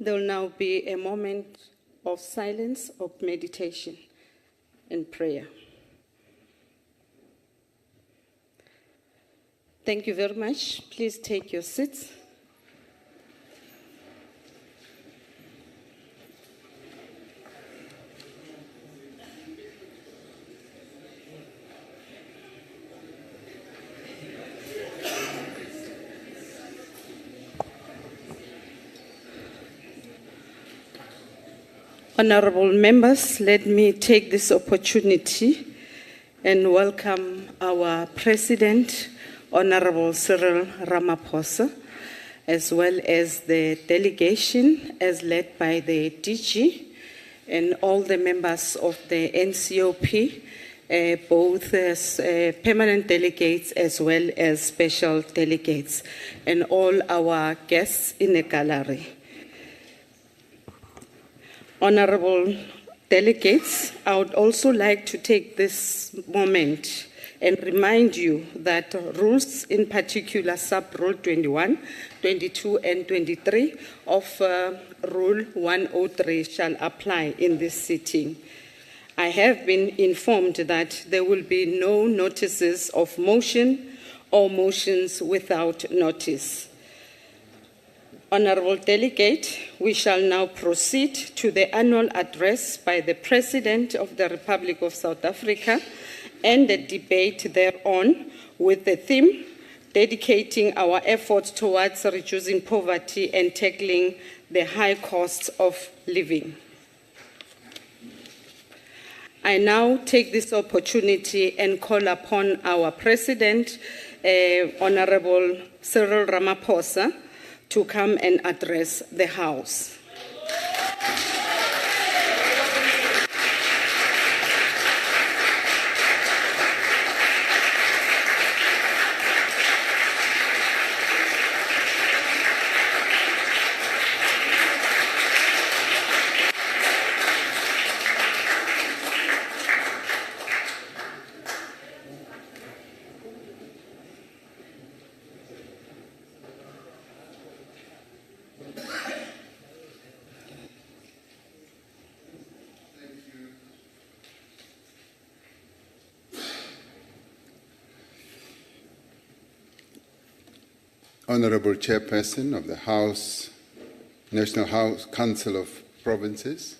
There will now be a moment of silence, of meditation and prayer. Thank you very much. Please take your seats. Honorable members, let me take this opportunity and welcome our President, Honorable Cyril Ramaphosa, as well as the delegation as led by the DG and all the members of the NCOP, both as permanent delegates as well as special delegates, and all our guests in the gallery. Honorable delegates, I would also like to take this moment and remind you that rules, in particular sub-rule 21, 22, and 23 of Rule 103 shall apply in this sitting. I have been informed that there will be no notices of motion or motions without notice. Honorable Delegate, we shall now proceed to the annual address by the President of the Republic of South Africa and the debate thereon with the theme, dedicating our efforts towards reducing poverty and tackling the high costs of living. I now take this opportunity and call upon our President, Honorable Cyril Ramaphosa, to come and address the House. Honorable Chairperson of the National Council of Provinces,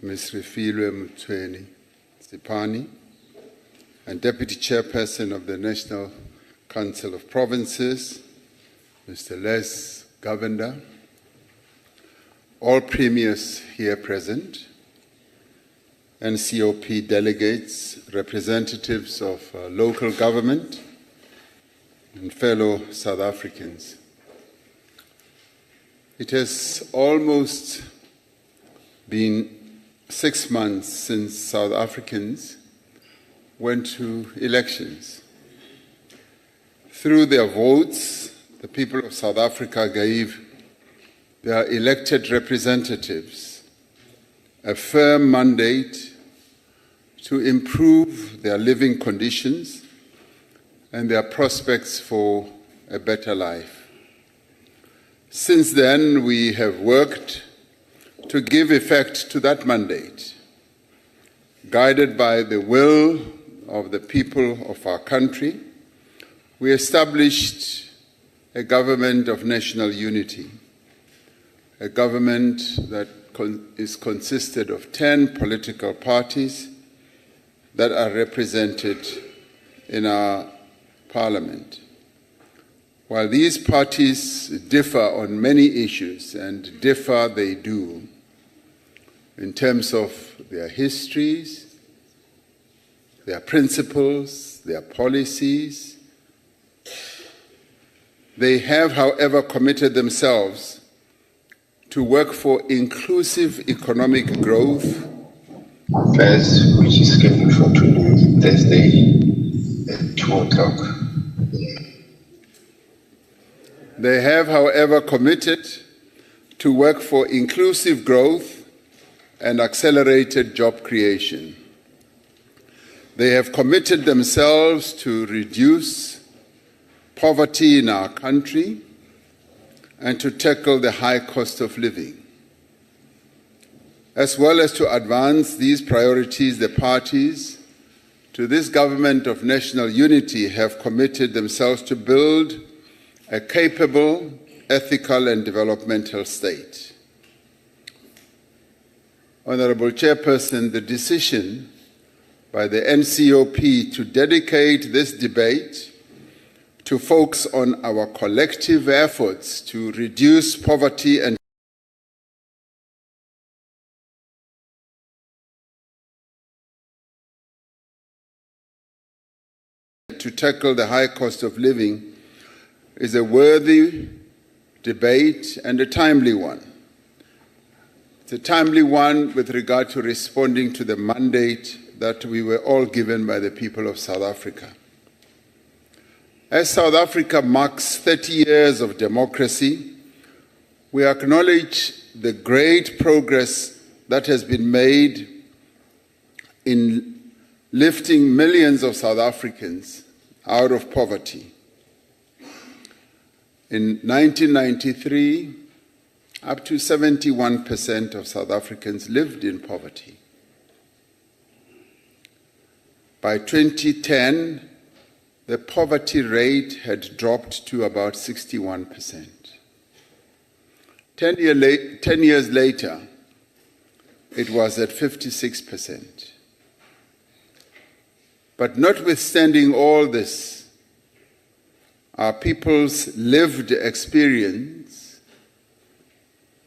Ms. Refilwe Mthweni-Zipane, and Deputy Chairperson of the National Council of Provinces, Mr. Les Govender, all premiers here present, NCOP delegates, representatives of local government, and fellow South Africans. It has almost been 6 months since South Africans went to elections. Through their votes, the people of South Africa gave their elected representatives a firm mandate to improve their living conditions and their prospects for a better life. Since then, we have worked to give effect to that mandate, guided by the will of the people of our country. We established a government of national unity, a government that is consisted of 10 political parties that are represented in our Parliament. While these parties differ on many issues, and differ they do, in terms of their histories, their principles, their policies, they have, however, committed themselves to work for inclusive economic growth. Affairs, which is scheduled for Thursday at 2 o'clock. They have, however, committed to work for inclusive growth and accelerated job creation. They have committed themselves to reduce poverty in our country and to tackle the high cost of living. As well as to advance these priorities, the parties to this government of national unity have committed themselves to build a capable, ethical and developmental state. Honourable Chairperson, the decision by the NCOP to dedicate this debate to focus on our collective efforts to reduce poverty and to tackle the high cost of living is a worthy debate and a timely one. It's a timely one with regard to responding to the mandate that we were all given by the people of South Africa. As South Africa marks 30 years of democracy, we acknowledge the great progress that has been made in lifting millions of South Africans out of poverty. In 1993, up to 71% of South Africans lived in poverty. By 2010, the poverty rate had dropped to about 61%. 10 years later, it was at 56%. But notwithstanding all this, our people's lived experience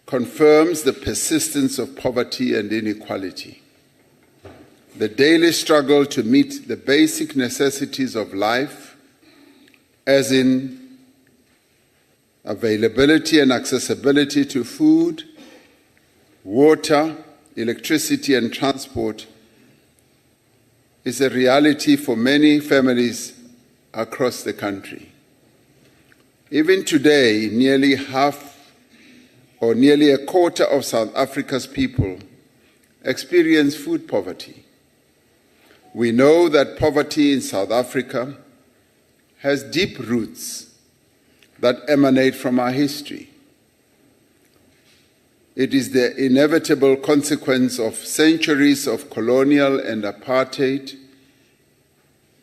confirms the persistence of poverty and inequality. The daily struggle to meet the basic necessities of life, as in availability and accessibility to food, water, electricity and transport, is a reality for many families across the country. Even today, nearly half or nearly a quarter of South Africa's people experience food poverty. We know that poverty in South Africa has deep roots that emanate from our history. It is the inevitable consequence of centuries of colonial and apartheid,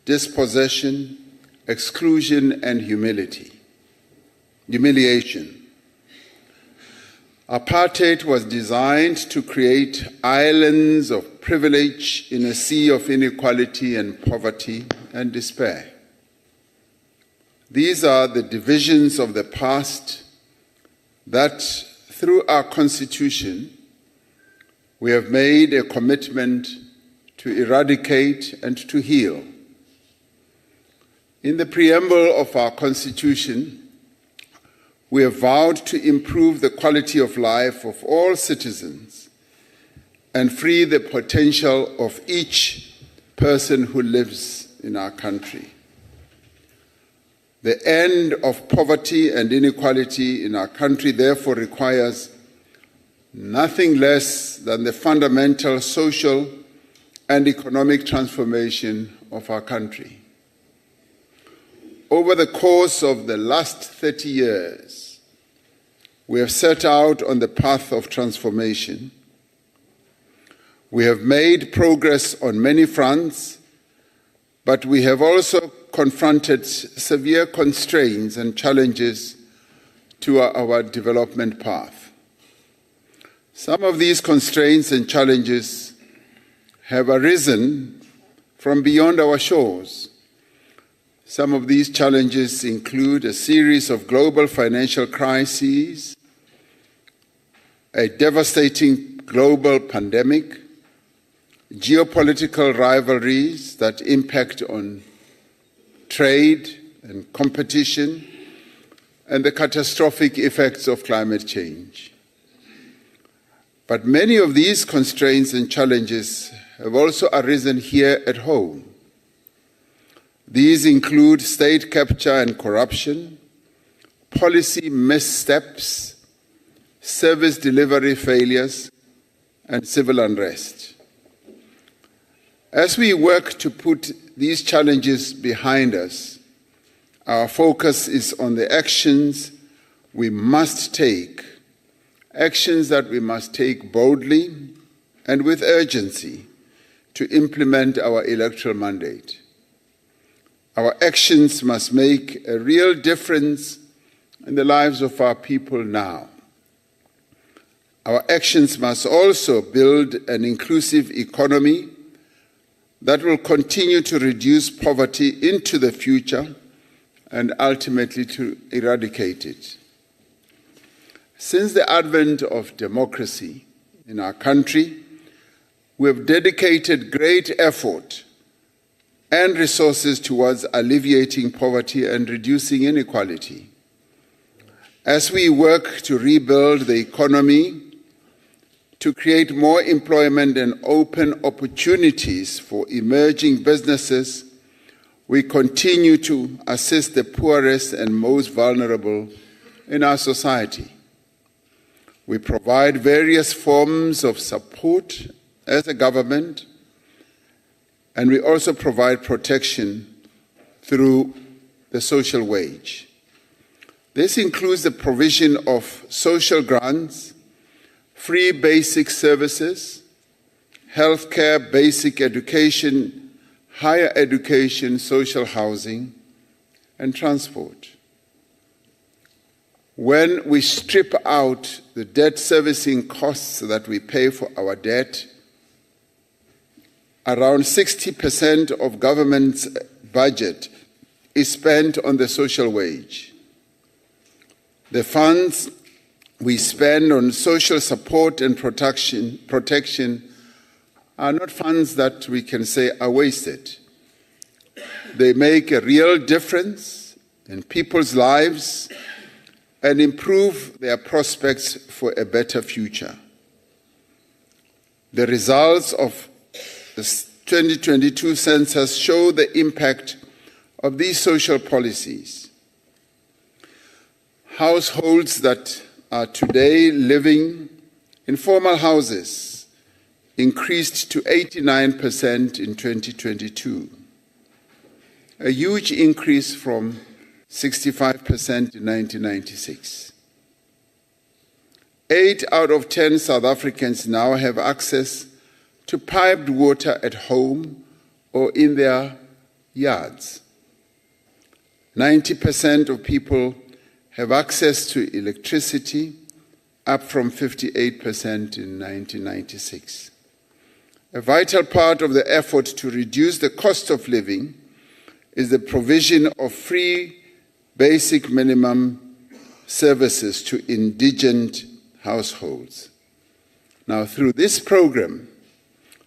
dispossession, exclusion, and humiliation. Apartheid was designed to create islands of privilege in a sea of inequality and poverty and despair. These are the divisions of the past that, through our Constitution, we have made a commitment to eradicate and to heal. In the preamble of our Constitution, we have vowed to improve the quality of life of all citizens and free the potential of each person who lives in our country. The end of poverty and inequality in our country therefore requires nothing less than the fundamental social and economic transformation of our country. Over the course of the last 30 years, we have set out on the path of transformation. We have made progress on many fronts, but we have also confronted severe constraints and challenges to our development path. Some of these constraints and challenges have arisen from beyond our shores. Some of these challenges include a series of global financial crises, a devastating global pandemic, geopolitical rivalries that impact on trade and competition, and the catastrophic effects of climate change. But many of these constraints and challenges have also arisen here at home. These include state capture and corruption, policy missteps, service delivery failures, and civil unrest. As we work to put these challenges behind us, our focus is on the actions we must take actions that we must take boldly and with urgency to implement our electoral mandate. Our actions must make a real difference in the lives of our people now. Our actions must also build an inclusive economy that will continue to reduce poverty into the future and ultimately to eradicate it. Since the advent of democracy in our country, we have dedicated great effort and resources towards alleviating poverty and reducing inequality. As we work to rebuild the economy, to create more employment and open opportunities for emerging businesses, we continue to assist the poorest and most vulnerable in our society. We provide various forms of support as a government, and we also provide protection through the social wage. This includes the provision of social grants, free basic services, healthcare, basic education, higher education, social housing, and transport. When we strip out the debt servicing costs that we pay for our debt, around 60% of government's budget is spent on the social wage. The funds we spend on social support and protection are not funds that we can say are wasted. They make a real difference in people's lives and improve their prospects for a better future. The results of the 2022 census show the impact of these social policies. Households that are today living in formal houses increased to 89% in 2022, a huge increase from 65% in 1996. 8 out of 10 South Africans now have access to piped water at home or in their yards. 90% of people have access to electricity, up from 58% in 1996. A vital part of the effort to reduce the cost of living is the provision of free basic minimum services to indigent households. Now, through this program,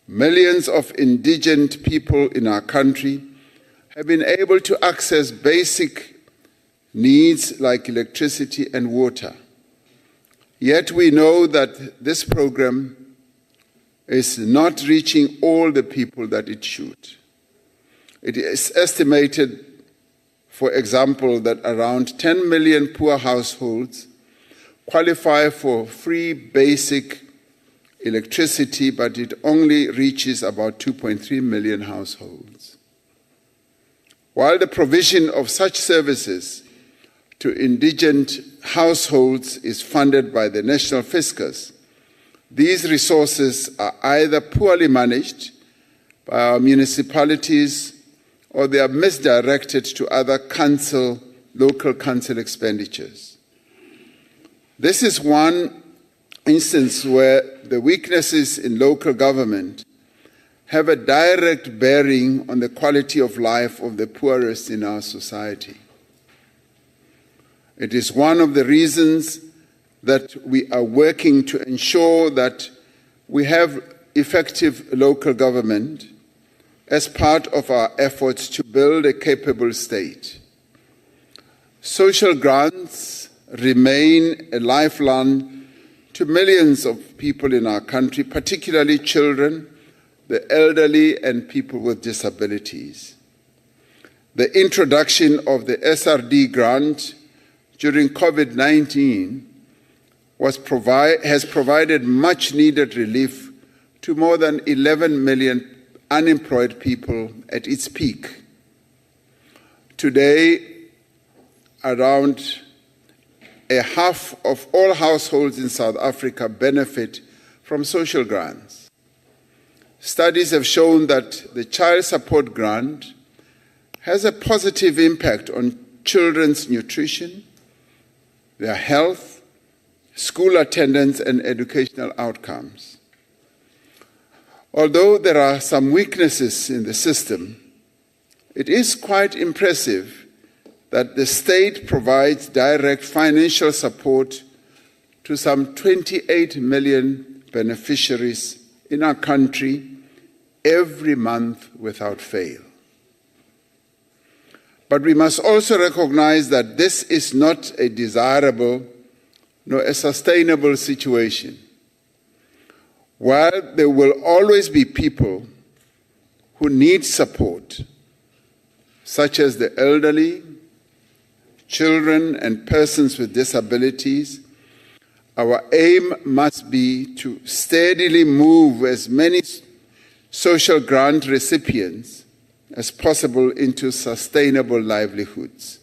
millions of indigent people in our country have been able to access basic needs like electricity and water. Yet we know that this program is not reaching all the people that it should. It is estimated, for example, that around 10 million poor households qualify for free basic electricity, but it only reaches about 2.3 million households. While the provision of such services to indigent households is funded by the national fiscus, these resources are either poorly managed by our municipalities or they are misdirected to other local council expenditures. This is one instance where the weaknesses in local government have a direct bearing on the quality of life of the poorest in our society. It is one of the reasons that we are working to ensure that we have effective local government as part of our efforts to build a capable state. Social grants remain a lifeline to millions of people in our country, particularly children, the elderly, and people with disabilities. The introduction of the SRD grant during COVID-19 has provided much-needed relief to more than 11 million unemployed people at its peak. Today, around half of all households in South Africa benefit from social grants. Studies have shown that the child support grant has a positive impact on children's nutrition, their health, school attendance, and educational outcomes. Although there are some weaknesses in the system, it is quite impressive that the state provides direct financial support to some 28 million beneficiaries in our country every month without fail. But we must also recognize that this is not a desirable nor a sustainable situation. While there will always be people who need support, such as the elderly, children, and persons with disabilities, our aim must be to steadily move as many social grant recipients as possible into sustainable livelihoods,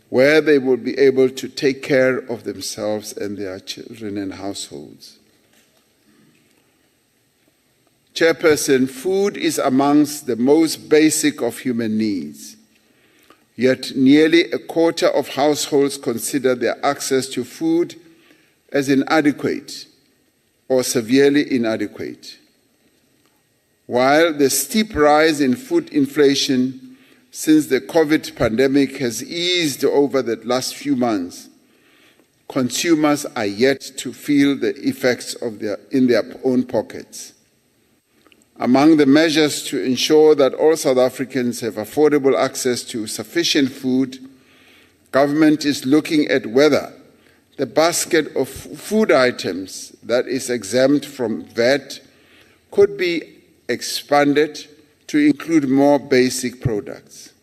where they will be able to take care of themselves and their children and households. Chairperson, food is amongst the most basic of human needs, yet nearly a quarter of households consider their access to food as inadequate or severely inadequate. While the steep rise in food inflation since the COVID pandemic has eased over the last few months, consumers are yet to feel the effects in their own pockets. Among the measures to ensure that all South Africans have affordable access to sufficient food, government is looking at whether the basket of food items that is exempt from VAT could be expanded to include more basic products.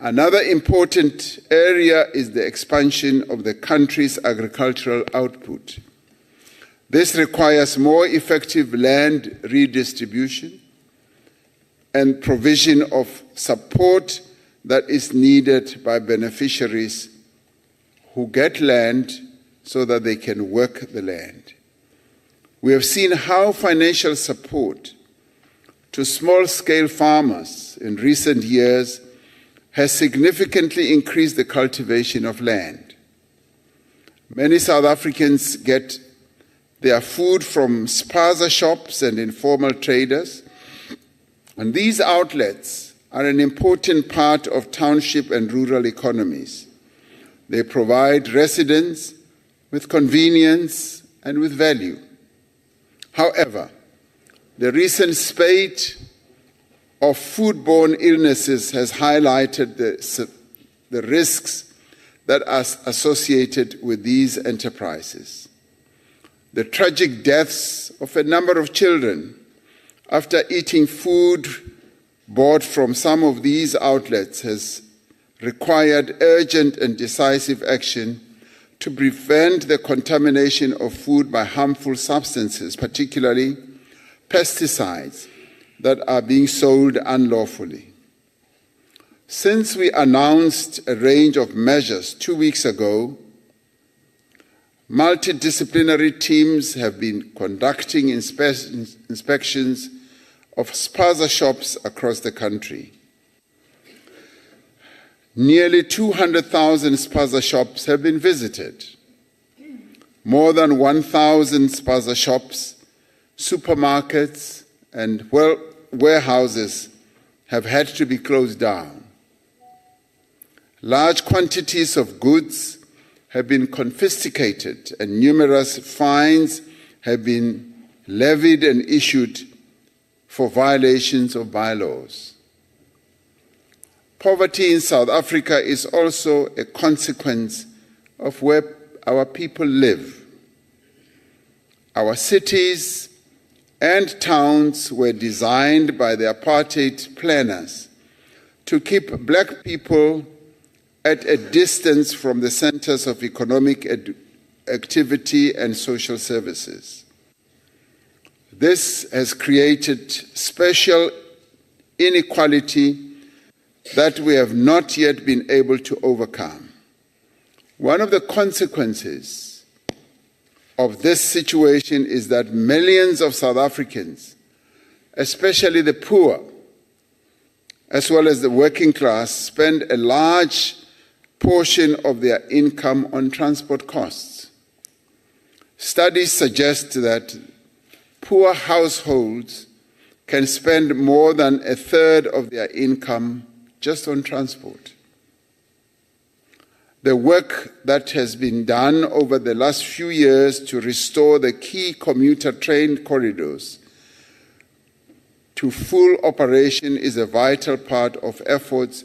Another important area is the expansion of the country's agricultural output. This requires more effective land redistribution and provision of support that is needed by beneficiaries who get land so that they can work the land. We have seen how financial support to small-scale farmers in recent years has significantly increased the cultivation of land. Many South Africans get their food from spaza shops and informal traders, and these outlets are an important part of township and rural economies. They provide residents with convenience and with value. However, the recent spate of foodborne illnesses has highlighted the risks that are associated with these enterprises. The tragic deaths of a number of children after eating food bought from some of these outlets has required urgent and decisive action to prevent the contamination of food by harmful substances, particularly pesticides that are being sold unlawfully. Since we announced a range of measures 2 weeks ago, multidisciplinary teams have been conducting inspections of spaza shops across the country. Nearly 200,000 spaza shops have been visited. More than 1,000 spaza shops, supermarkets, and warehouses have had to be closed down. Large quantities of goods have been confiscated and numerous fines have been levied and issued for violations of bylaws. Poverty in South Africa is also a consequence of where our people live. Our cities and towns were designed by the apartheid planners to keep black people at a distance from the centers of economic activity and social services. This has created special inequality that we have not yet been able to overcome. One of the consequences of this situation is that millions of South Africans, especially the poor, as well as the working class, spend a large portion of their income on transport costs. Studies suggest that poor households can spend more than a third of their income just on transport. The work that has been done over the last few years to restore the key commuter train corridors to full operation is a vital part of efforts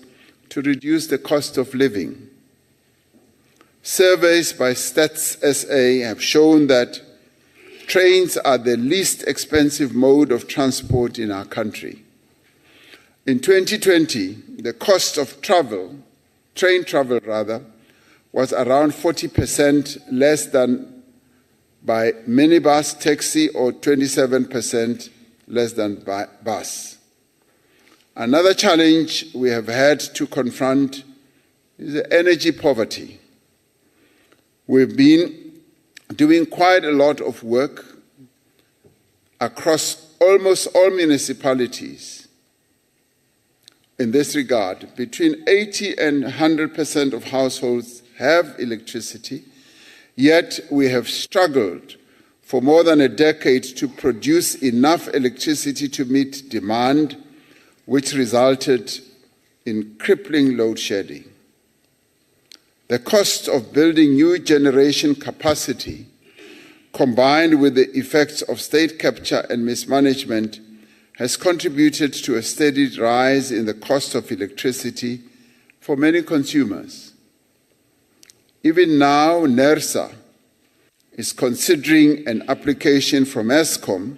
to reduce the cost of living. Surveys by Stats SA have shown that trains are the least expensive mode of transport in our country. In 2020, the cost of train travel, was around 40% less than by minibus, taxi, or 27% less than by bus. Another challenge we have had to confront is energy poverty. We've been doing quite a lot of work across almost all municipalities in this regard. Between 80 and 100% of households have electricity, yet we have struggled for more than a decade to produce enough electricity to meet demand, which resulted in crippling load shedding. The cost of building new generation capacity, combined with the effects of state capture and mismanagement, has contributed to a steady rise in the cost of electricity for many consumers. Even now, NERSA is considering an application from Eskom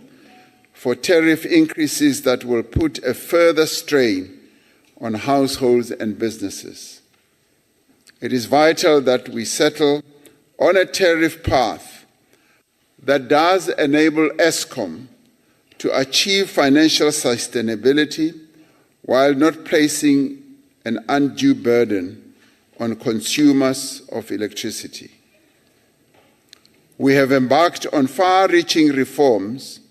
for tariff increases that will put a further strain on households and businesses. It is vital that we settle on a tariff path that does enable Eskom to achieve financial sustainability while not placing an undue burden on consumers of electricity. We have embarked on far-reaching reforms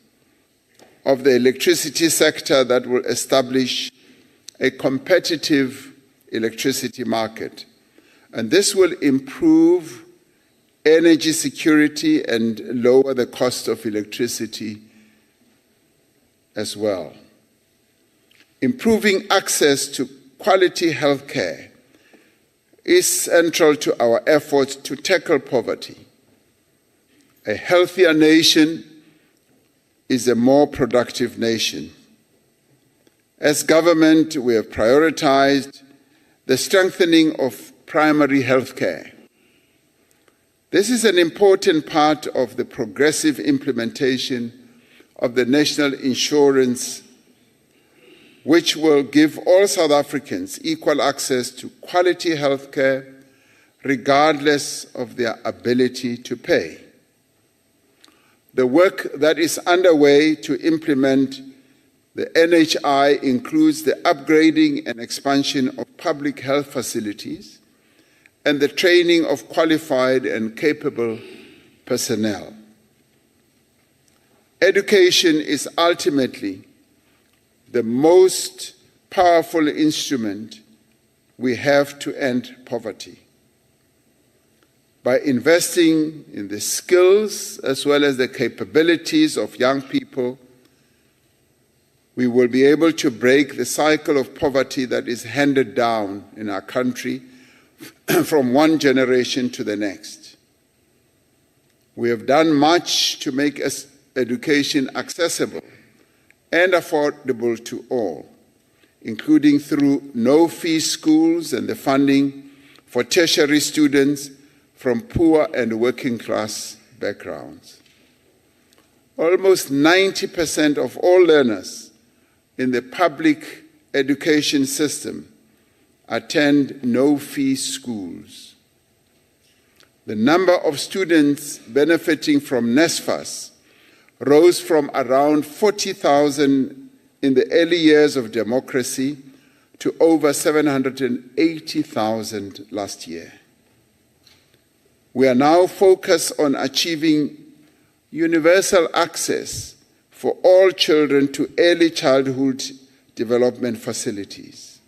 of the electricity sector that will establish a competitive electricity market, and this will improve energy security and lower the cost of electricity as well. Improving access to quality health care is central to our efforts to tackle poverty. A healthier nation is a more productive nation. As government, we have prioritized the strengthening of primary health care. This is an important part of the progressive implementation of the National Insurance, which will give all South Africans equal access to quality health care, regardless of their ability to pay. The work that is underway to implement the NHI includes the upgrading and expansion of public health facilities and the training of qualified and capable personnel. Education is ultimately the most powerful instrument we have to end poverty. By investing in the skills as well as the capabilities of young people, we will be able to break the cycle of poverty that is handed down in our country from one generation to the next. We have done much to make education accessible and affordable to all, including through no-fee schools and the funding for tertiary students from poor and working-class backgrounds. Almost 90% of all learners in the public education system attend no-fee schools. The number of students benefiting from NSFAS rose from around 40,000 in the early years of democracy to over 780,000 last year. We are now focused on achieving universal access for all children to early childhood development facilities.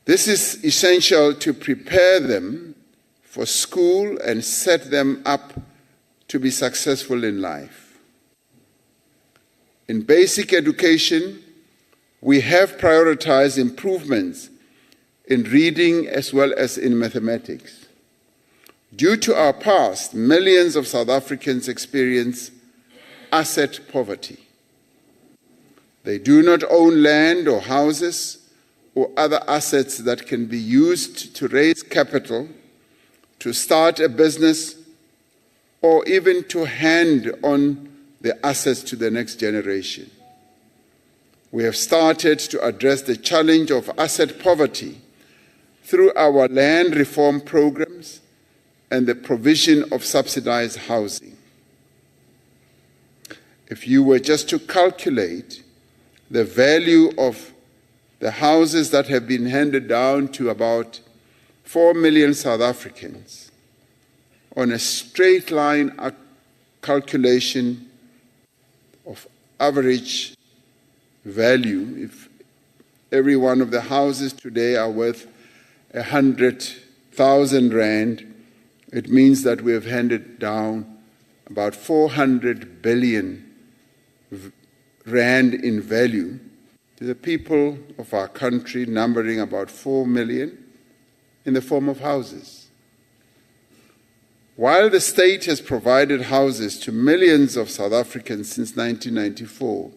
This is essential to prepare them for school and set them up to be successful in life. In basic education, we have prioritized improvements in reading as well as in mathematics. Due to our past, millions of South Africans experience asset poverty. They do not own land or houses or other assets that can be used to raise capital, to start a business, or even to hand on the assets to the next generation. We have started to address the challenge of asset poverty through our land reform programs and the provision of subsidized housing. If you were just to calculate the value of the houses that have been handed down to about 4 million South Africans, on a straight line calculation of average value, if every one of the houses today are worth 100,000 rand, it means that we have handed down about 400 billion rand in value to the people of our country, numbering about 4 million, in the form of houses. While the state has provided houses to millions of South Africans since 1994,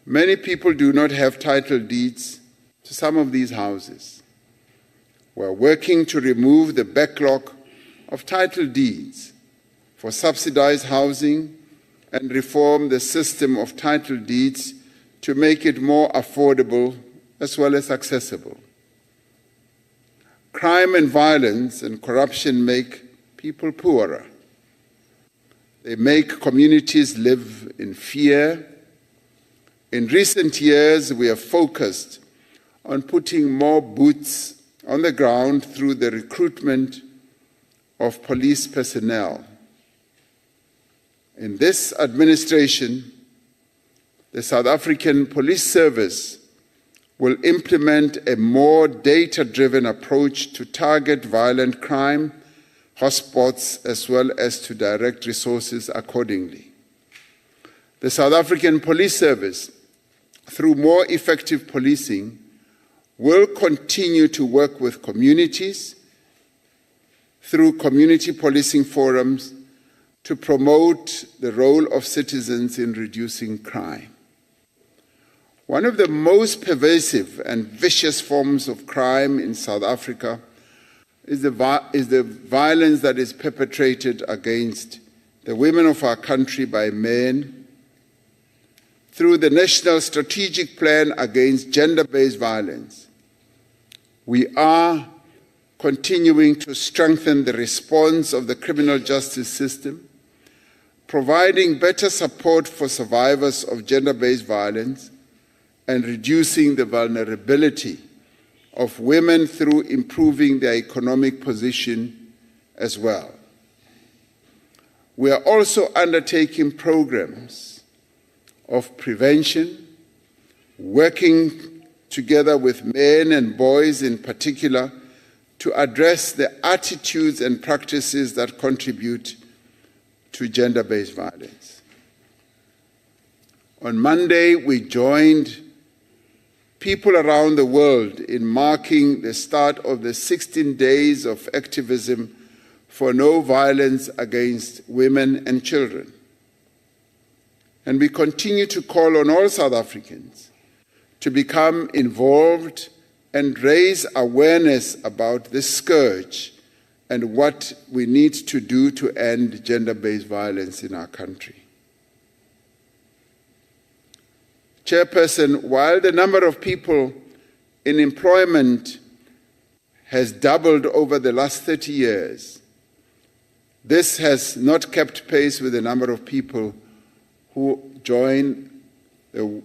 many people do not have title deeds to some of these houses. We are working to remove the backlog of title deeds for subsidized housing and reform the system of title deeds to make it more affordable as well as accessible. Crime and violence and corruption make people poorer. They make communities live in fear. In recent years, we have focused on putting more boots on the ground through the recruitment of police personnel. In this administration, the South African Police Service will implement a more data-driven approach to target violent crime hotspots as well as to direct resources accordingly. The South African Police Service, through more effective policing, will continue to work with communities through community policing forums to promote the role of citizens in reducing crime. One of the most pervasive and vicious forms of crime in South Africa is the violence that is perpetrated against the women of our country by men through the National Strategic Plan Against Gender-Based Violence. We are continuing to strengthen the response of the criminal justice system, providing better support for survivors of gender-based violence, and reducing the vulnerability of women through improving their economic position as well. We are also undertaking programs of prevention, working together with men and boys in particular to address the attitudes and practices that contribute to gender-based violence. On Monday, we joined people around the world in marking the start of the 16 days of activism for no violence against women and children. And we continue to call on all South Africans to become involved and raise awareness about this scourge and what we need to do to end gender-based violence in our country. Chairperson, while the number of people in employment has doubled over the last 30 years, this has not kept pace with the number of people who join the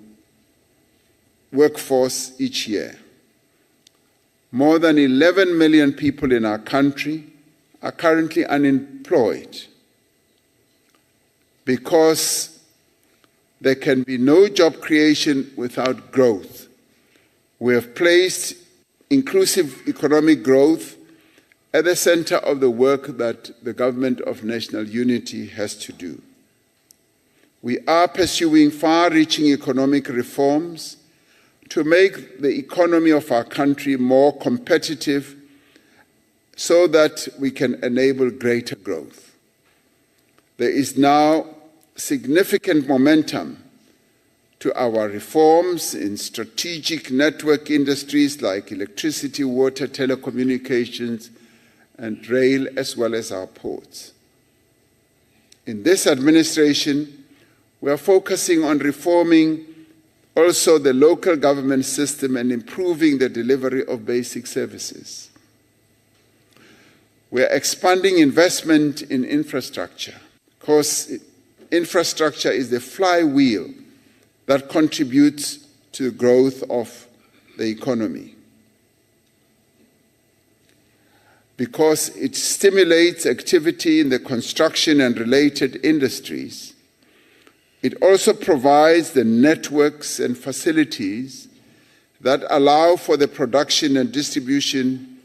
workforce each year. More than 11 million people in our country are currently unemployed because there can be no job creation without growth. We have placed inclusive economic growth at the center of the work that the Government of National Unity has to do. We are pursuing far-reaching economic reforms to make the economy of our country more competitive so that we can enable greater growth. There is now significant momentum to our reforms in strategic network industries like electricity, water, telecommunications, and rail, as well as our ports. In this administration, we are focusing on reforming also the local government system and improving the delivery of basic services. We are expanding investment in infrastructure because infrastructure is the flywheel that contributes to the growth of the economy. Because it stimulates activity in the construction and related industries, it also provides the networks and facilities that allow for the production and distribution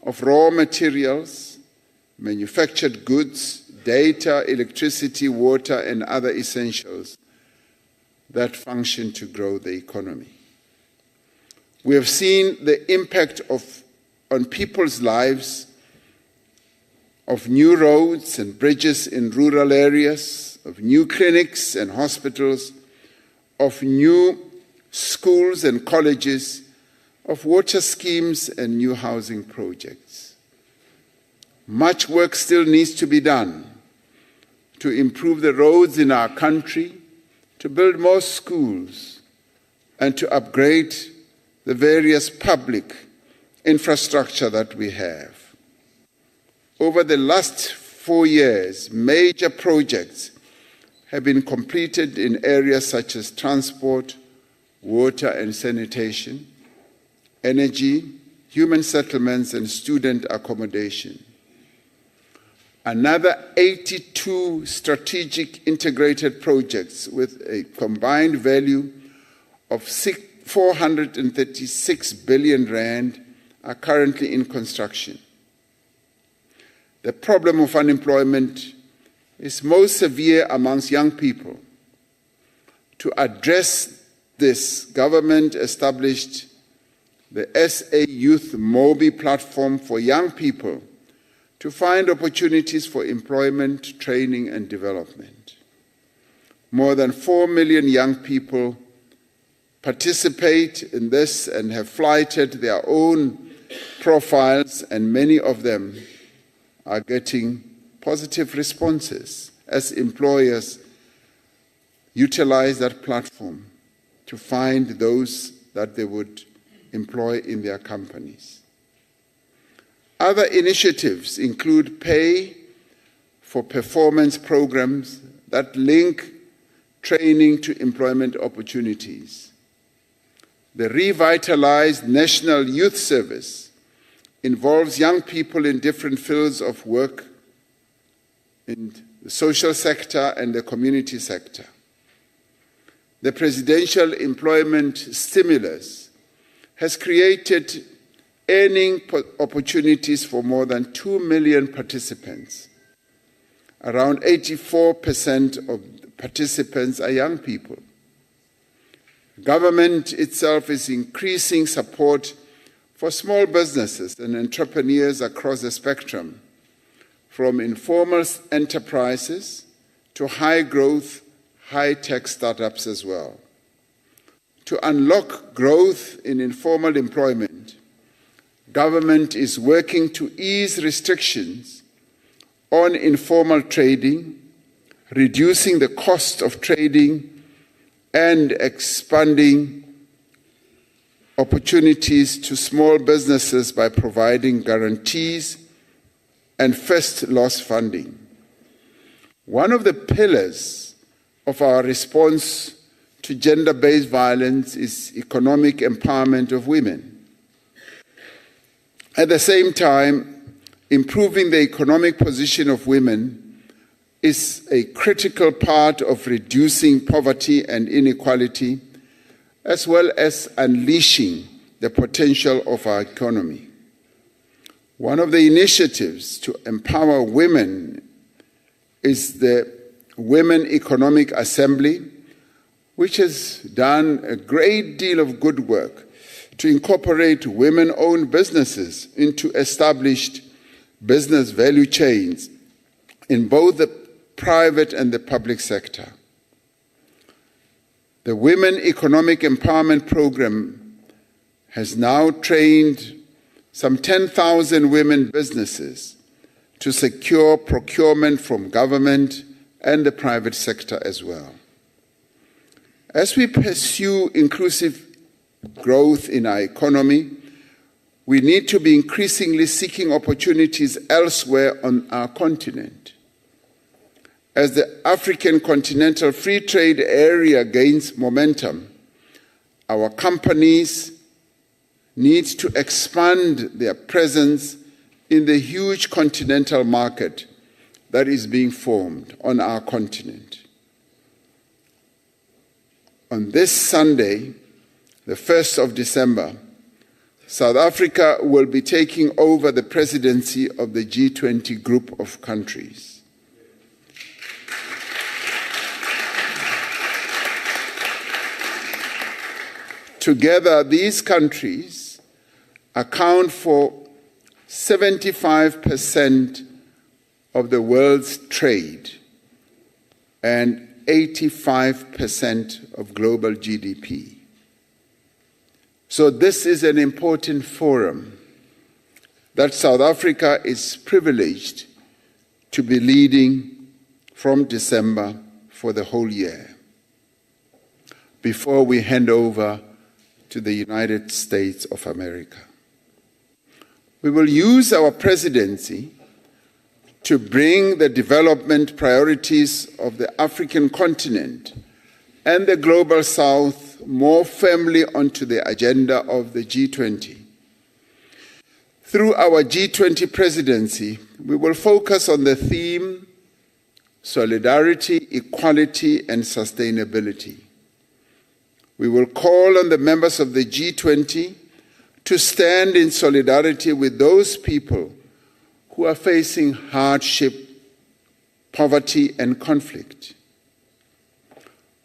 of raw materials, manufactured goods, data, electricity, water, and other essentials that function to grow the economy. We have seen the impact on people's lives of new roads and bridges in rural areas, of new clinics and hospitals, of new schools and colleges, of water schemes and new housing projects. Much work still needs to be done to improve the roads in our country, to build more schools, and to upgrade the various public infrastructure that we have. Over the last 4 years, major projects have been completed in areas such as transport, water and sanitation, energy, human settlements, and student accommodation. Another 82 strategic integrated projects with a combined value of 436 billion rand are currently in construction. The problem of unemployment is most severe amongst young people. To address this, government established the SA Youth Mobi platform for young people to find opportunities for employment, training, and development. More than 4 million young people participate in this and have flighted their own profiles, and many of them are getting positive responses as employers utilize that platform to find those that they would employ in their companies. Other initiatives include pay for performance programs that link training to employment opportunities. The revitalized National Youth Service involves young people in different fields of work in the social sector and the community sector. The presidential employment stimulus has created earning opportunities for more than 2 million participants. Around 84% of participants are young people. Government itself is increasing support for small businesses and entrepreneurs across the spectrum, from informal enterprises to high-growth, high-tech startups as well. To unlock growth in informal employment, government is working to ease restrictions on informal trading, reducing the cost of trading, and expanding opportunities to small businesses by providing guarantees and first loss funding. One of the pillars of our response to gender-based violence is economic empowerment of women. At the same time, improving the economic position of women is a critical part of reducing poverty and inequality, as well as unleashing the potential of our economy. One of the initiatives to empower women is the Women Economic Assembly, which has done a great deal of good work to incorporate women-owned businesses into established business value chains in both the private and the public sector. The Women Economic Empowerment Program has now trained some 10,000 women businesses to secure procurement from government and the private sector as well. As we pursue inclusive growth in our economy, we need to be increasingly seeking opportunities elsewhere on our continent. As the African Continental Free Trade Area gains momentum, our companies need to expand their presence in the huge continental market that is being formed on our continent. On this Sunday, the 1st of December, South Africa will be taking over the presidency of the G20 group of countries. Together, these countries account for 75% of the world's trade and 85% of global GDP. So this is an important forum that South Africa is privileged to be leading from December for the whole year, before we hand over to the United States of America. We will use our presidency to bring the development priorities of the African continent and the Global South more firmly onto the agenda of the G20. Through our G20 presidency, we will focus on the theme solidarity, equality, and sustainability. We will call on the members of the G20 to stand in solidarity with those people who are facing hardship, poverty, and conflict.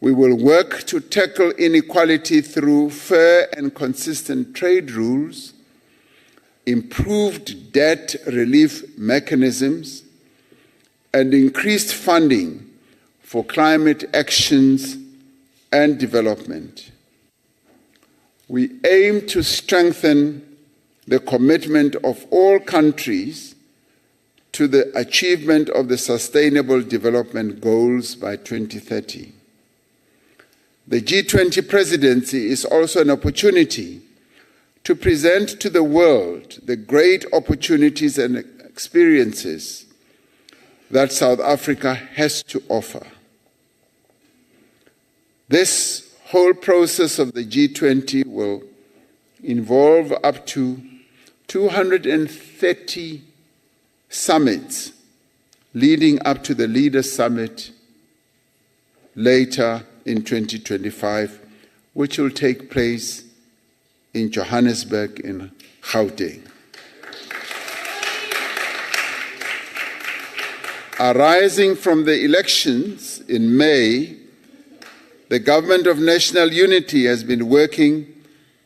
We will work to tackle inequality through fair and consistent trade rules, improved debt relief mechanisms, and increased funding for climate actions and development. We aim to strengthen the commitment of all countries to the achievement of the Sustainable Development Goals by 2030. The G20 presidency is also an opportunity to present to the world the great opportunities and experiences that South Africa has to offer. This whole process of the G20 will involve up to 230 summits leading up to the Leaders' Summit later in 2025, which will take place in Johannesburg in Gauteng. Arising from the elections in May, the Government of National Unity has been working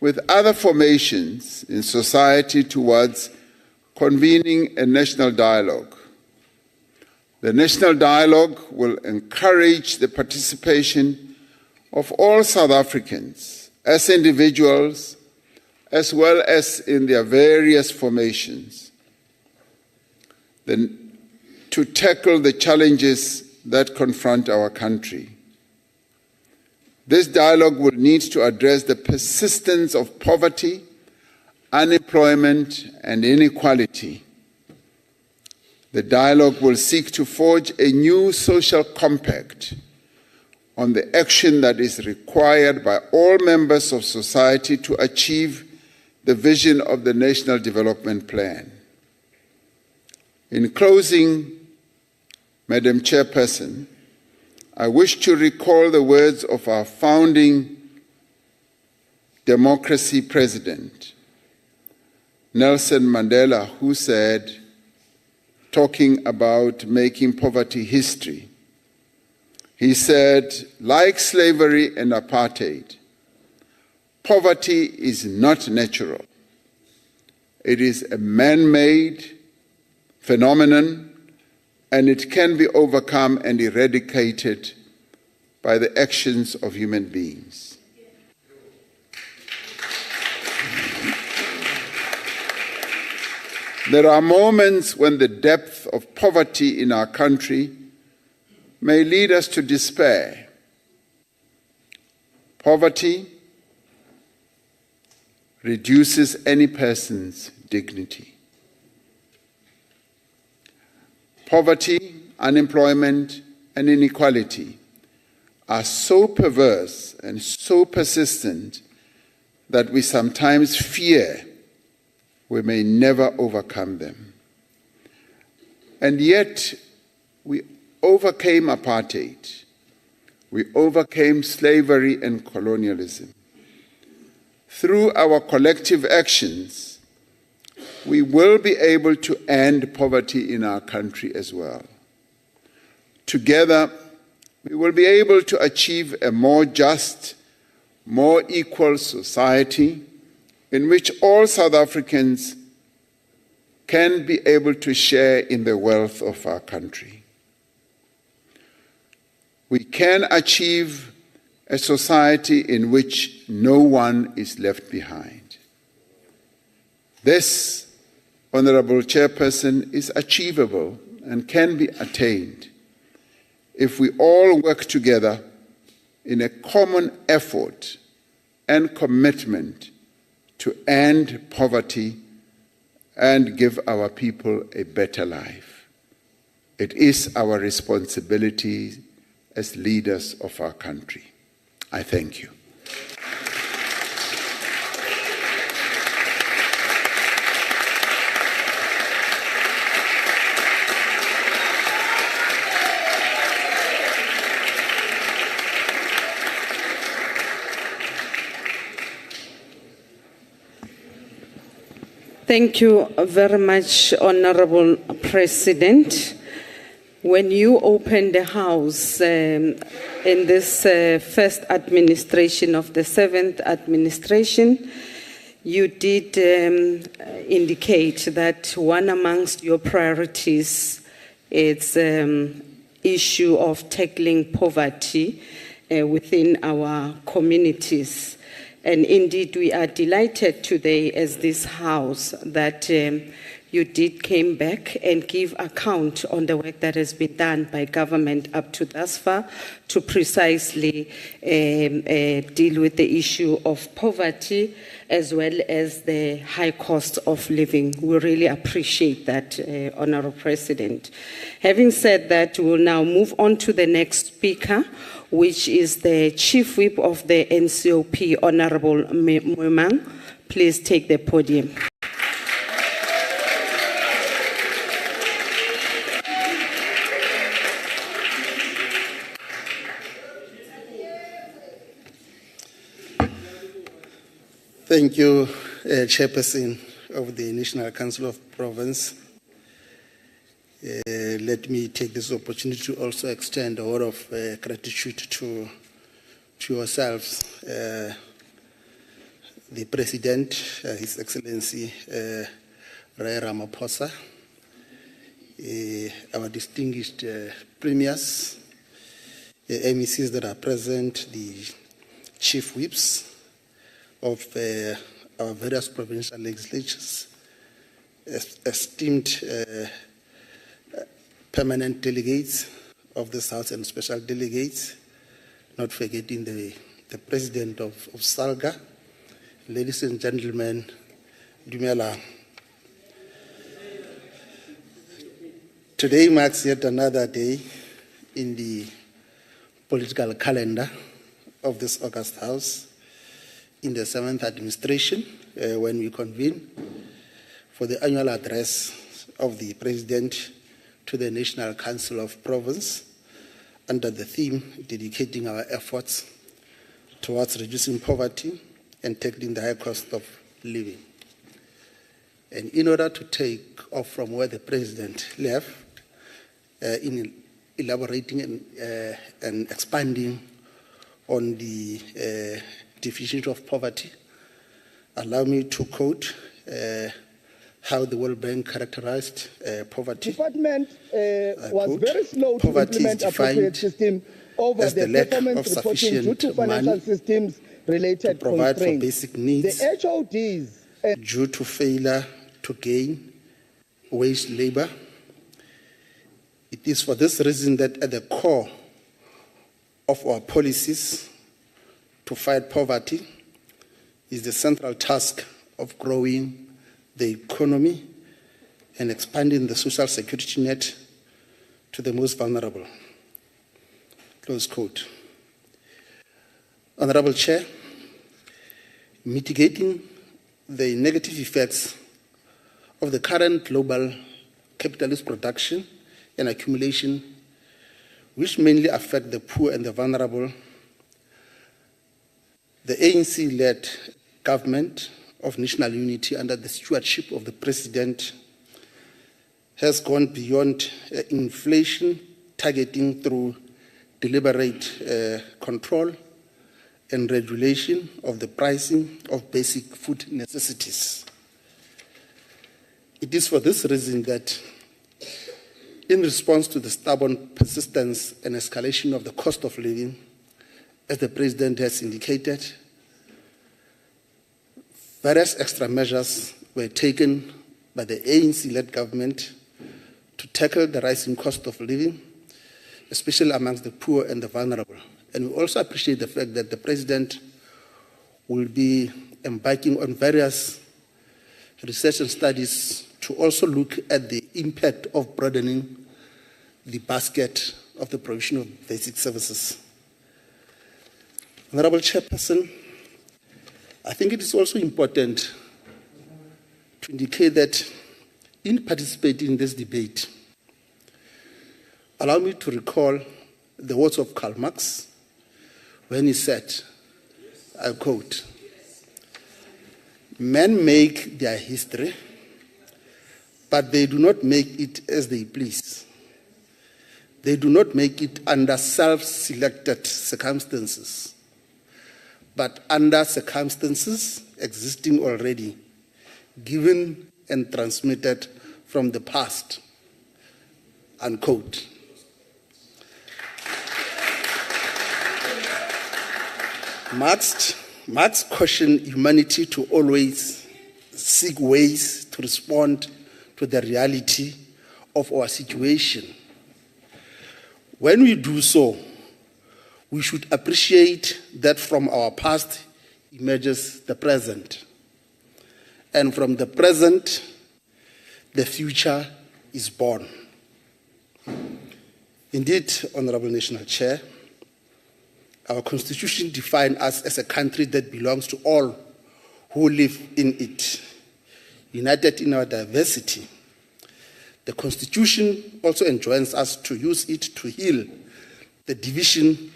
with other formations in society towards convening a national dialogue. The national dialogue will encourage the participation of all South Africans as individuals, as well as in their various formations, to tackle the challenges that confront our country. This dialogue will need to address the persistence of poverty, unemployment, and inequality. The dialogue will seek to forge a new social compact on the action that is required by all members of society to achieve the vision of the National Development Plan. In closing, Madam Chairperson, I wish to recall the words of our founding democracy president, Nelson Mandela, who said, talking about making poverty history, he said, like slavery and apartheid, poverty is not natural. It is a man-made phenomenon, and it can be overcome and eradicated by the actions of human beings. There are moments when the depth of poverty in our country may lead us to despair. Poverty reduces any person's dignity. Poverty, unemployment, and inequality are so perverse and so persistent that we sometimes fear we may never overcome them. And yet, we overcame apartheid. We overcame slavery and colonialism. Through our collective actions, we will be able to end poverty in our country as well. Together, we will be able to achieve a more just, more equal society in which all South Africans can be able to share in the wealth of our country. We can achieve a society in which no one is left behind. This, Honorable Chairperson, is achievable and can be attained if we all work together in a common effort and commitment to end poverty and give our people a better life. It is our responsibility as leaders of our country. I thank you. Thank you very much, Honorable President. When you opened the House in this first administration of the 7th administration, you did indicate that one amongst your priorities is issue of tackling poverty within our communities. And indeed, we are delighted today as this House that you did came back and give account on the work that has been done by government up to thus far to precisely deal with the issue of poverty as well as the high cost of living. We really appreciate that, Honorable President. Having said that, we will now move on to the next speaker, which is the Chief Whip of the NCOP, Honorable Moemang. Please take the podium. Thank you, Chairperson of the National Council of Province. Let me take this opportunity to also extend a word of gratitude to yourselves, the President, His Excellency Cyril Ramaphosa, our distinguished premiers, the MECs that are present, the Chief Whips of our various provincial legislatures, esteemed permanent delegates of this House and special delegates, not forgetting the President of SALGA. Ladies and gentlemen, Dumela. Today marks yet another day in the political calendar of this August House in the 7th administration when we convene for the annual address of the President to the National Council of Province under the theme dedicating our efforts towards reducing poverty and tackling the high cost of living. And in order to take off from where the President left, in elaborating and expanding on the definition of poverty, allow me to quote how the World Bank characterized poverty. Department was quote, very slow to poverty implement is appropriate defined system over as the the lack performance of reporting due sufficient to financial money systems related to provide for constraints. basic needs The HODs due to failure to gain wage labor. It is for this reason that at the core of our policies to fight poverty is the central task of growing the economy and expanding the social security net to the most vulnerable. Close quote. Honorable Chair, mitigating the negative effects of the current global capitalist production and accumulation, which mainly affect the poor and the vulnerable, the ANC-led government of national unity under the stewardship of the President has gone beyond inflation targeting through deliberate control and regulation of the pricing of basic food necessities. It is for this reason that, in response to the stubborn persistence and escalation of the cost of living, as the President has indicated, various extra measures were taken by the ANC-led government to tackle the rising cost of living, especially amongst the poor and the vulnerable. And we also appreciate the fact that the President will be embarking on various research and studies to also look at the impact of broadening the basket of the provision of basic services. Honorable Chairperson, I think it is also important to indicate that in participating in this debate, allow me to recall the words of Karl Marx when he said, I quote, "Men make their history, but they do not make it as they please. They do not make it under self-selected circumstances, but under circumstances existing already, given and transmitted from the past." Unquote. Marx cautioned humanity to always seek ways to respond to the reality of our situation. When we do so, we should appreciate that from our past emerges the present, and from the present, the future is born. Indeed, Honorable National Chair, our Constitution defines us as a country that belongs to all who live in it, united in our diversity. The Constitution also enjoins us to use it to heal the division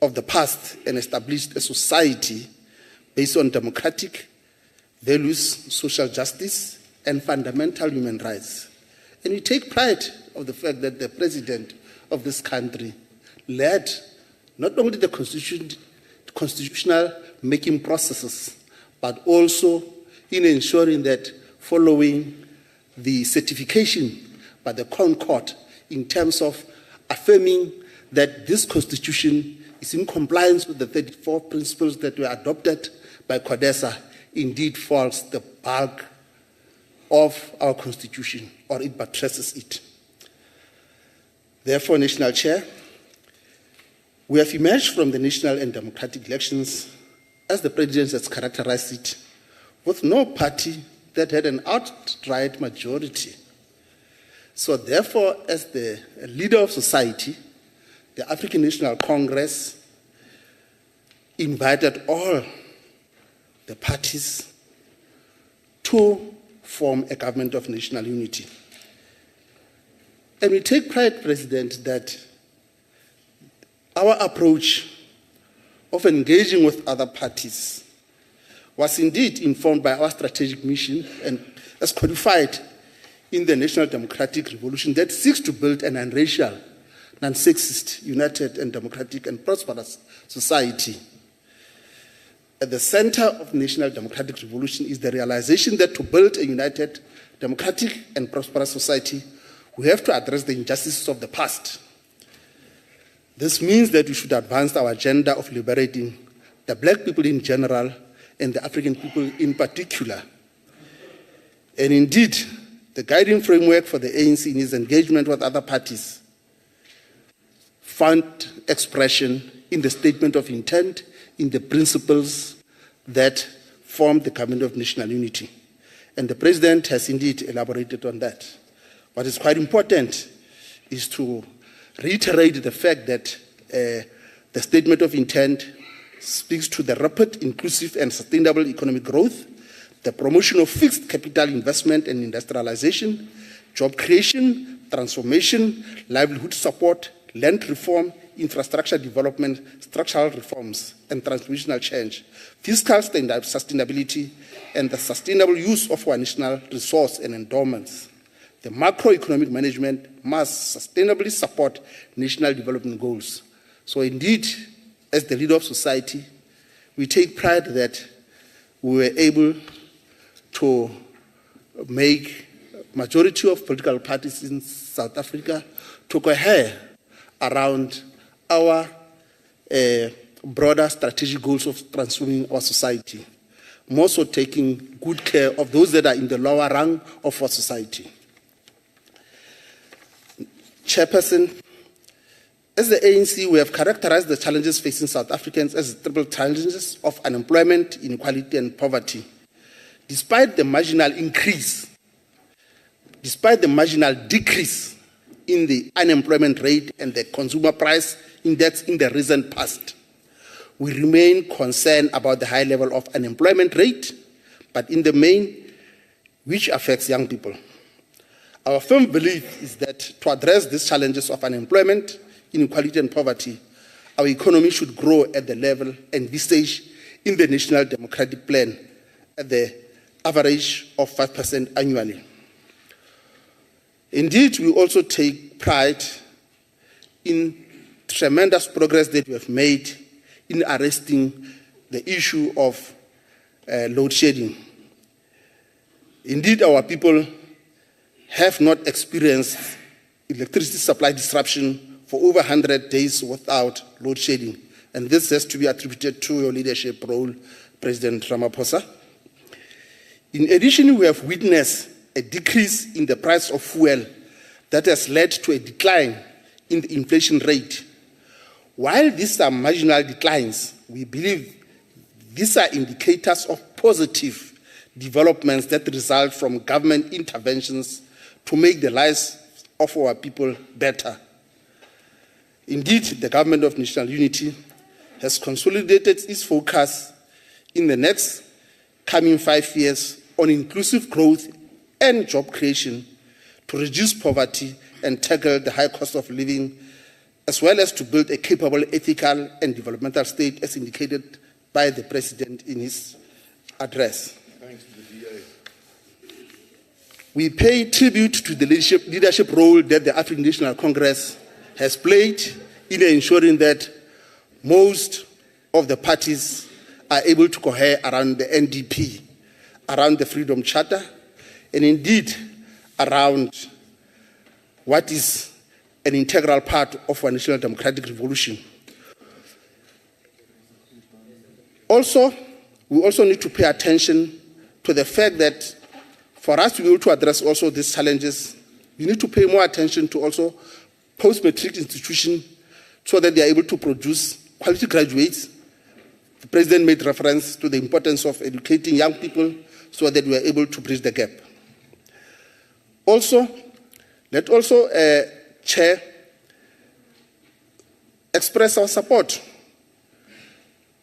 of the past and establish a society based on democratic values, social justice, and fundamental human rights. And we take pride of the fact that the President of this country led not only the constitutional making processes, but also in ensuring that following the certification by the Crown Court in terms of affirming that this Constitution is in compliance with the 34 principles that were adopted by CODESA, indeed falls the bulk of our Constitution, or it buttresses it. Therefore, National Chair, we have emerged from the national and democratic elections, as the President has characterized it, with no party that had an outright majority. So therefore, as the leader of society, the African National Congress invited all the parties to form a government of national unity. And we take pride, President, that our approach of engaging with other parties was indeed informed by our strategic mission and as codified in the National Democratic Revolution that seeks to build an unracial, non-sexist, united and democratic and prosperous society. At the center of National Democratic Revolution is the realization that to build a united, democratic and prosperous society, we have to address the injustices of the past. This means that we should advance our agenda of liberating the black people in general and the African people in particular. And indeed, the guiding framework for the ANC in its engagement with other parties found expression in the statement of intent, in the principles that form the Government of National Unity. And the President has indeed elaborated on that. What is quite important is to reiterate the fact that the statement of intent speaks to the rapid, inclusive and sustainable economic growth, the promotion of fixed capital investment and industrialization, job creation, transformation, livelihood support, land reform, infrastructure development, structural reforms, and transformational change, fiscal sustainability, and the sustainable use of our national resource and endowments. The macroeconomic management must sustainably support national development goals. So indeed, as the leader of society, we take pride that we were able to make majority of political parties in South Africa to cohere around our broader strategic goals of transforming our society, more so taking good care of those that are in the lower rung of our society. Chairperson, as the ANC, we have characterized the challenges facing South Africans as triple challenges of unemployment, inequality, and poverty. Despite the marginal decrease in the unemployment rate and the consumer price index in the recent past, we remain concerned about the high level of unemployment rate, but in the main, which affects young people. Our firm belief is that to address these challenges of unemployment, inequality, and poverty, our economy should grow at the level envisaged in the National Democratic Plan at the average of 5% annually. Indeed, we also take pride in tremendous progress that we have made in arresting the issue of load shedding. Indeed, our people have not experienced electricity supply disruption for over 100 days without load shedding. And this has to be attributed to your leadership role, President Ramaphosa. In addition, we have witnessed a decrease in the price of fuel that has led to a decline in the inflation rate. While these are marginal declines, we believe these are indicators of positive developments that result from government interventions to make the lives of our people better. Indeed, the Government of National Unity has consolidated its focus in the next coming 5 years on inclusive growth and job creation to reduce poverty and tackle the high cost of living, as well as to build a capable, ethical, and developmental state as indicated by the President in his address. Thanks to the DA. We pay tribute to the leadership role that the African National Congress has played in ensuring that most of the parties are able to cohere around the NDP, around the Freedom Charter, and indeed around what is an integral part of our National Democratic Revolution. Also, we also need to pay attention to the fact that for us to be able to address also these challenges, we need to pay more attention to also post-matric institutions so that they are able to produce quality graduates. The President made reference to the importance of educating young people so that we are able to bridge the gap. Also, let also, Chair, express our support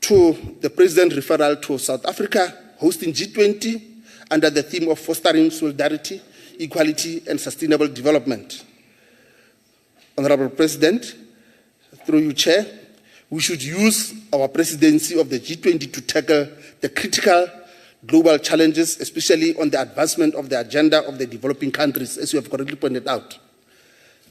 to the President's referral to South Africa hosting G20 under the theme of fostering solidarity, equality, and sustainable development. Honorable President, through you, Chair, we should use our presidency of the G20 to tackle the critical global challenges, especially on the advancement of the agenda of the developing countries, as you have correctly pointed out.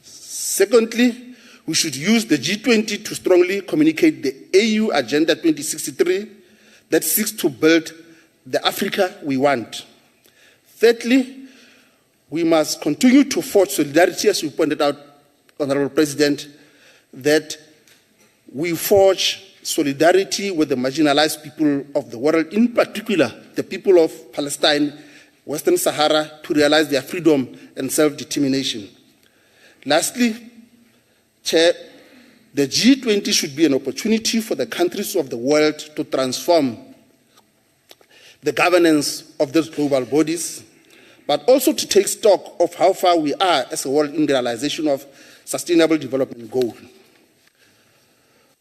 Secondly, we should use the G20 to strongly communicate the AU Agenda 2063 that seeks to build the Africa we want. Thirdly, we must continue to forge solidarity, as you pointed out, Honorable President, that we forge solidarity with the marginalized people of the world, in particular the people of Palestine, Western Sahara, to realize their freedom and self-determination. Lastly, Chair, the G20 should be an opportunity for the countries of the world to transform the governance of those global bodies, but also to take stock of how far we are as a world in the realization of sustainable development goals.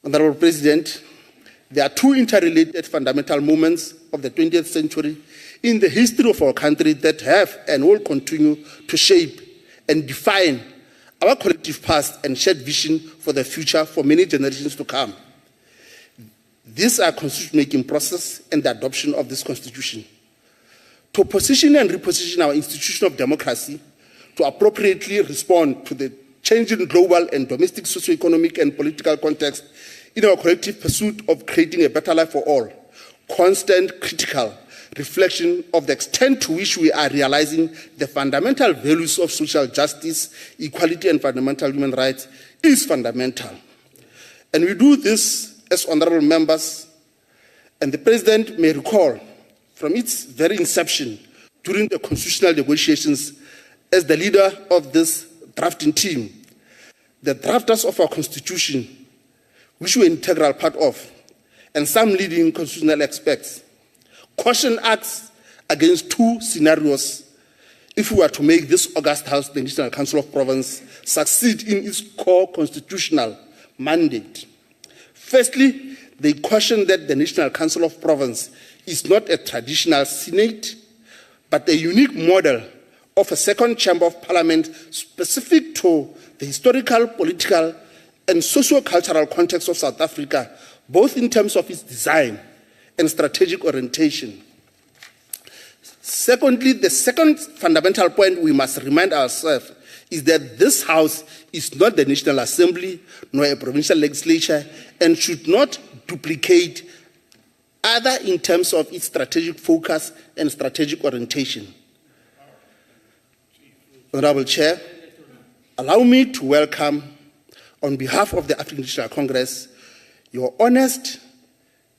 Honorable President, there are two interrelated fundamental moments of the 20th century in the history of our country that have and will continue to shape and define our collective past and shared vision for the future for many generations to come. These are constitution-making process and the adoption of this constitution. To position and reposition our institution of democracy to appropriately respond to the changing global and domestic socio-economic and political context in our collective pursuit of creating a better life for all, constant critical reflection of the extent to which we are realizing the fundamental values of social justice, equality, and fundamental human rights is fundamental. And we do this as honorable members, and the President may recall from its very inception during the constitutional negotiations as the leader of this drafting team, the drafters of our Constitution, which we're an integral part of, and some leading constitutional experts, caution us against two scenarios if we were to make this august House, the National Council of Province, succeed in its core constitutional mandate. Firstly, they caution that the National Council of Province is not a traditional Senate, but a unique model of a second chamber of parliament specific to the historical, political, and socio-cultural context of South Africa, both in terms of its design and strategic orientation. Secondly, the second fundamental point we must remind ourselves is that this House is not the National Assembly nor a provincial legislature and should not duplicate either in terms of its strategic focus and strategic orientation. Honorable Chair, allow me to welcome, on behalf of the African National Congress, your honest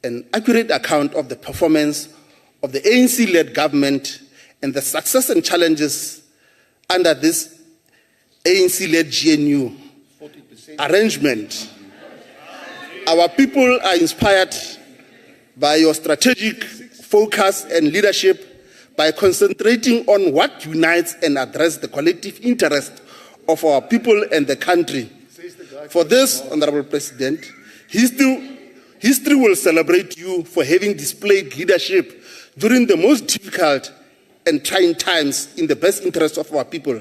and accurate account of the performance of the ANC-led government and the success and challenges under this ANC-led GNU arrangement. Our people are inspired by your strategic focus and leadership by concentrating on what unites and addresses the collective interest of our people and the country. For this, Honorable President, history will celebrate you for having displayed leadership during the most difficult and trying times in the best interest of our people.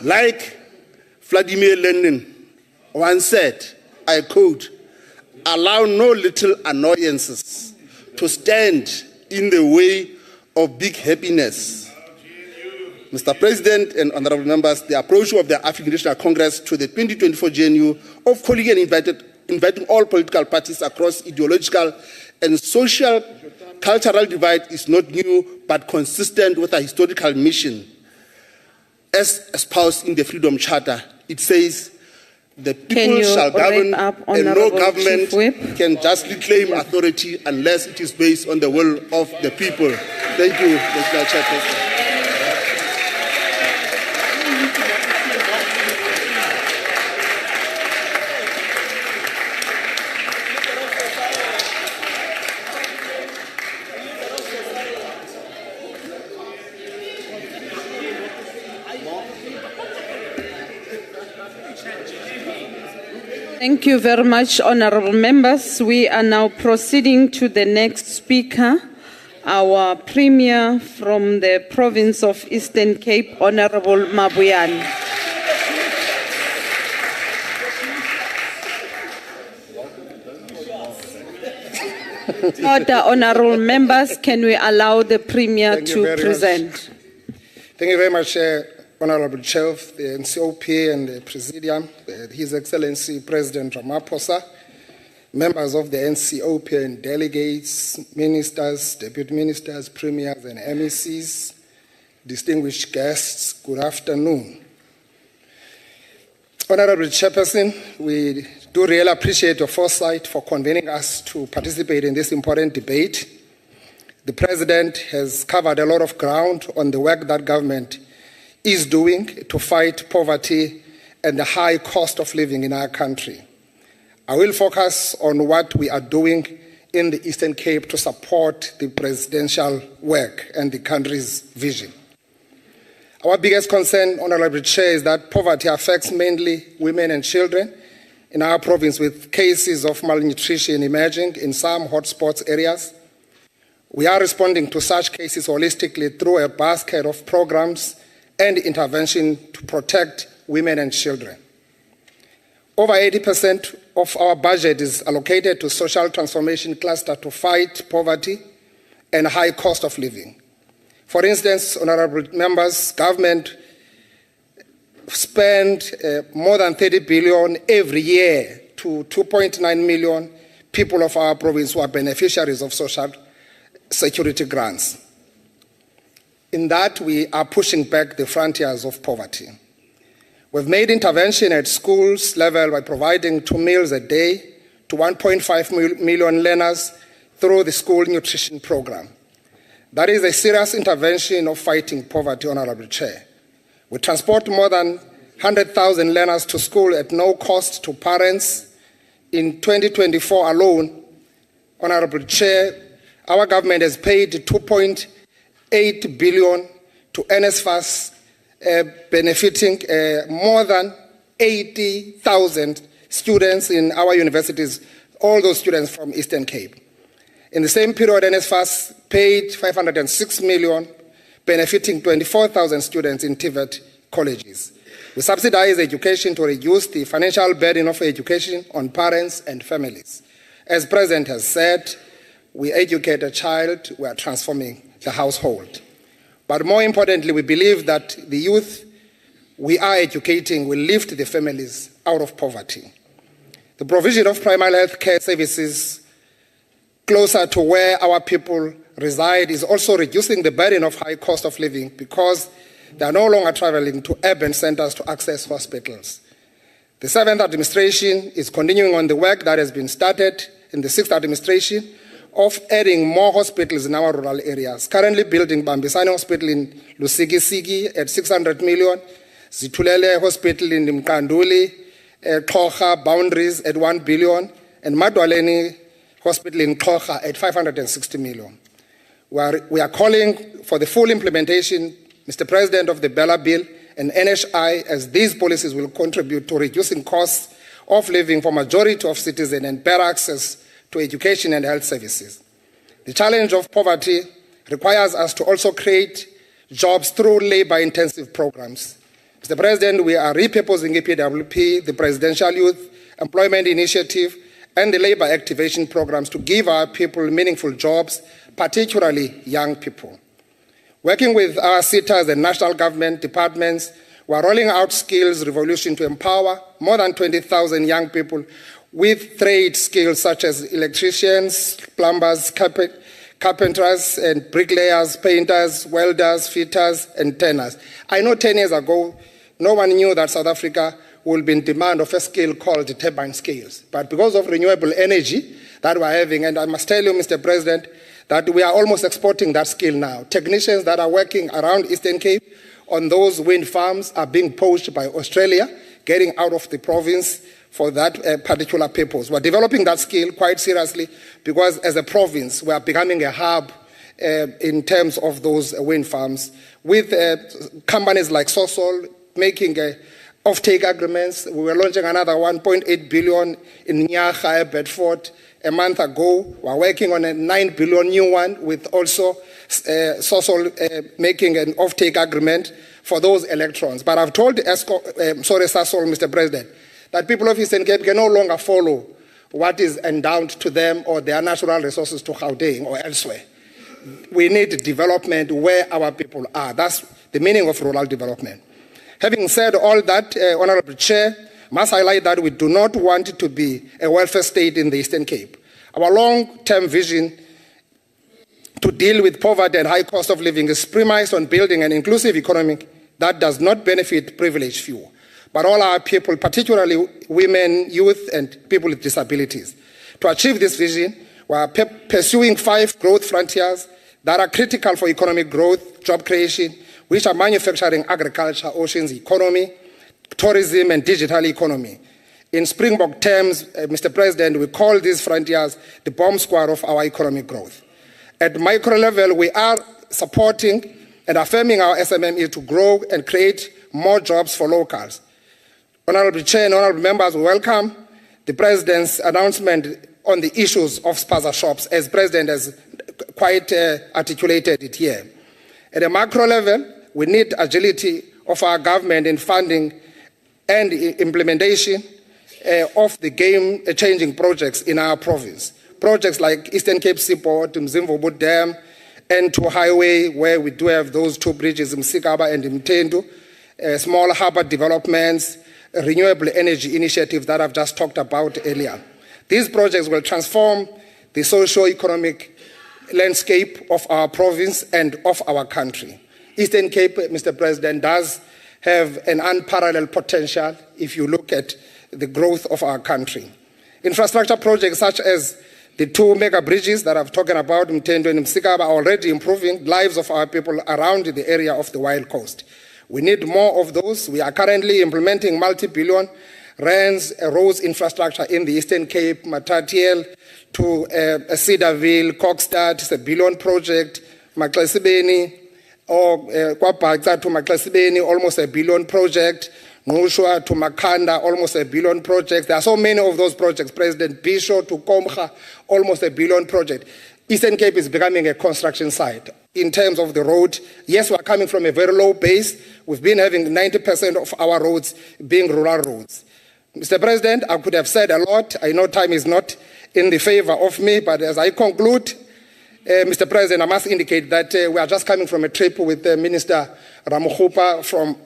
Like Vladimir Lenin once said, I quote, "Allow no little annoyances to stand in the way of big happiness." Mr. President and honorable members, the approach of the African National Congress to the 2024 GNU of calling and inviting all political parties across ideological and social cultural divide is not new but consistent with our historical mission. As espoused in the Freedom Charter, it says, the people shall govern and no government can justly claim authority unless it is based on the will of the people. Thank you, Mr. Chairperson. Thank you very much, honorable members. We are now proceeding to the next speaker, our Premier from the province of Eastern Cape, Honorable Mabuyane. Order, honorable members, can we allow the Premier Thank you to very much. present? Thank you very much, Honorable Chair of the NCOP and the Presidium, His Excellency President Ramaphosa, members of the NCOP and delegates, ministers, deputy ministers, premiers and MECs, distinguished guests, good afternoon. Honorable Chairperson, we do really appreciate your foresight for convening us to participate in this important debate. The President has covered a lot of ground on the work that government is doing to fight poverty and the high cost of living in our country. I will focus on what we are doing in the Eastern Cape to support the presidential work and the country's vision. Our biggest concern, Honorable Chair, is that poverty affects mainly women and children in our province, with cases of malnutrition emerging in some hotspots areas. We are responding to such cases holistically through a basket of programs and intervention to protect women and children. Over 80% of our budget is allocated to social transformation cluster to fight poverty and high cost of living. For instance, honorable members, government spend more than 30 billion every year to 2.9 million people of our province who are beneficiaries of social security grants. In that, we are pushing back the frontiers of poverty. We've made intervention at schools level by providing 2 meals a day to 1.5 million learners through the school nutrition program. That is a serious intervention of fighting poverty, Honorable Chair. We transport more than 100,000 learners to school at no cost to parents. In 2024 alone, Honorable Chair, our government has paid 2.8 billion to NSFAS, benefiting more than 80,000 students in our universities, all those students from Eastern Cape. In the same period, NSFAS paid 506 million, benefiting 24,000 students in TVET colleges. We subsidize education to reduce the financial burden of education on parents and families. As President has said, we educate a child, we are transforming the household. But more importantly, we believe that the youth we are educating will lift the families out of poverty. The provision of primary health care services closer to where our people reside is also reducing the burden of high cost of living because they are no longer traveling to urban centers to access hospitals. The 7th administration is continuing on the work that has been started in the 6th administration of adding more hospitals in our rural areas. Currently building Bambisane Hospital in Lusikisiki at 600 million, Zitulele Hospital in Mkanduli, Xhosa Boundaries at 1 billion, and Madwaleni Hospital in Xhosa at 560 million. We are calling for the full implementation, Mr. President, of the Bella Bill and NHI, as these policies will contribute to reducing costs of living for majority of citizens and better access to education and health services. The challenge of poverty requires us to also create jobs through labor-intensive programs. Mr. President, we are repurposing EPWP, the Presidential Youth Employment Initiative, and the labor activation programs to give our people meaningful jobs, particularly young people. Working with our SETAs and national government departments, we are rolling out skills revolution to empower more than 20,000 young people with trade skills such as electricians, plumbers, carpenters, and bricklayers, painters, welders, fitters, and tanners. I know 10 years ago, no one knew that South Africa will be in demand of a skill called the turbine skills. But because of renewable energy that we're having, and I must tell you, Mr. President, that we are almost exporting that skill now. Technicians that are working around Eastern Cape on those wind farms are being poached by Australia, getting out of the province for that particular purpose. We're developing that skill quite seriously because as a province, we are becoming a hub in terms of those wind farms with companies like Sosol making off-take agreements. We were launching another 1.8 billion in Nyaga, Bedford, a month ago. We're working on a 9 billion new one with also Sosol making an off-take agreement for those electrons. But I've told Sasol, Mr. President, that people of Eastern Cape can no longer follow what is endowed to them or their natural resources to Gauteng or elsewhere. We need development where our people are. That's the meaning of rural development. Having said all that, Honorable Chair, must highlight that we do not want it to be a welfare state in the Eastern Cape. Our long-term vision to deal with poverty and high cost of living is premised on building an inclusive economy that does not benefit privileged few, but all our people, particularly women, youth, and people with disabilities. To achieve this vision, we are pursuing 5 growth frontiers that are critical for economic growth, job creation, which are manufacturing, agriculture, oceans economy, tourism, and digital economy. In Springbok terms, Mr. President, we call these frontiers the bomb squad of our economic growth. At micro level, we are supporting and affirming our SMME to grow and create more jobs for locals. Honorable Chair and honorable members, we welcome the President's announcement on the issues of spaza shops, as President has quite articulated it here. At a macro level, we need agility of our government in funding and implementation of the game-changing projects in our province. Projects like Eastern Cape Seaport, Mzimvubu Dam, N2 Highway, where we do have those 2 bridges, Msikaba and Mtendu, small harbour developments, renewable energy initiatives that I've just talked about earlier. These projects will transform the socio-economic landscape of our province and of our country. Eastern Cape, Mr. President, does have an unparalleled potential if you look at the growth of our country. Infrastructure projects such as the 2 mega bridges that I've talked about, Mtendu and Msikaba, are already improving lives of our people around the area of the Wild Coast. We need more of those. We are currently implementing multi-billion rands roads infrastructure in the Eastern Cape, Matatiel to Cedarville, Kokstad, it's a $1 billion project, Maklesibeni, or Kwapakza to Maklesibeni, almost a $1 billion project, Nushwa to Makanda, almost a $1 billion project. There are so many of those projects. President Bisho to Komcha, almost a $1 billion project. Eastern Cape is becoming a construction site. In terms of the road, yes, we are coming from a very low base. We've been having 90% of our roads being rural roads. Mr. President, I could have said a lot. I know time is not in the favor of me, but as I conclude, Mr. President, I must indicate that we are just coming from a trip with Minister Ramaphosa from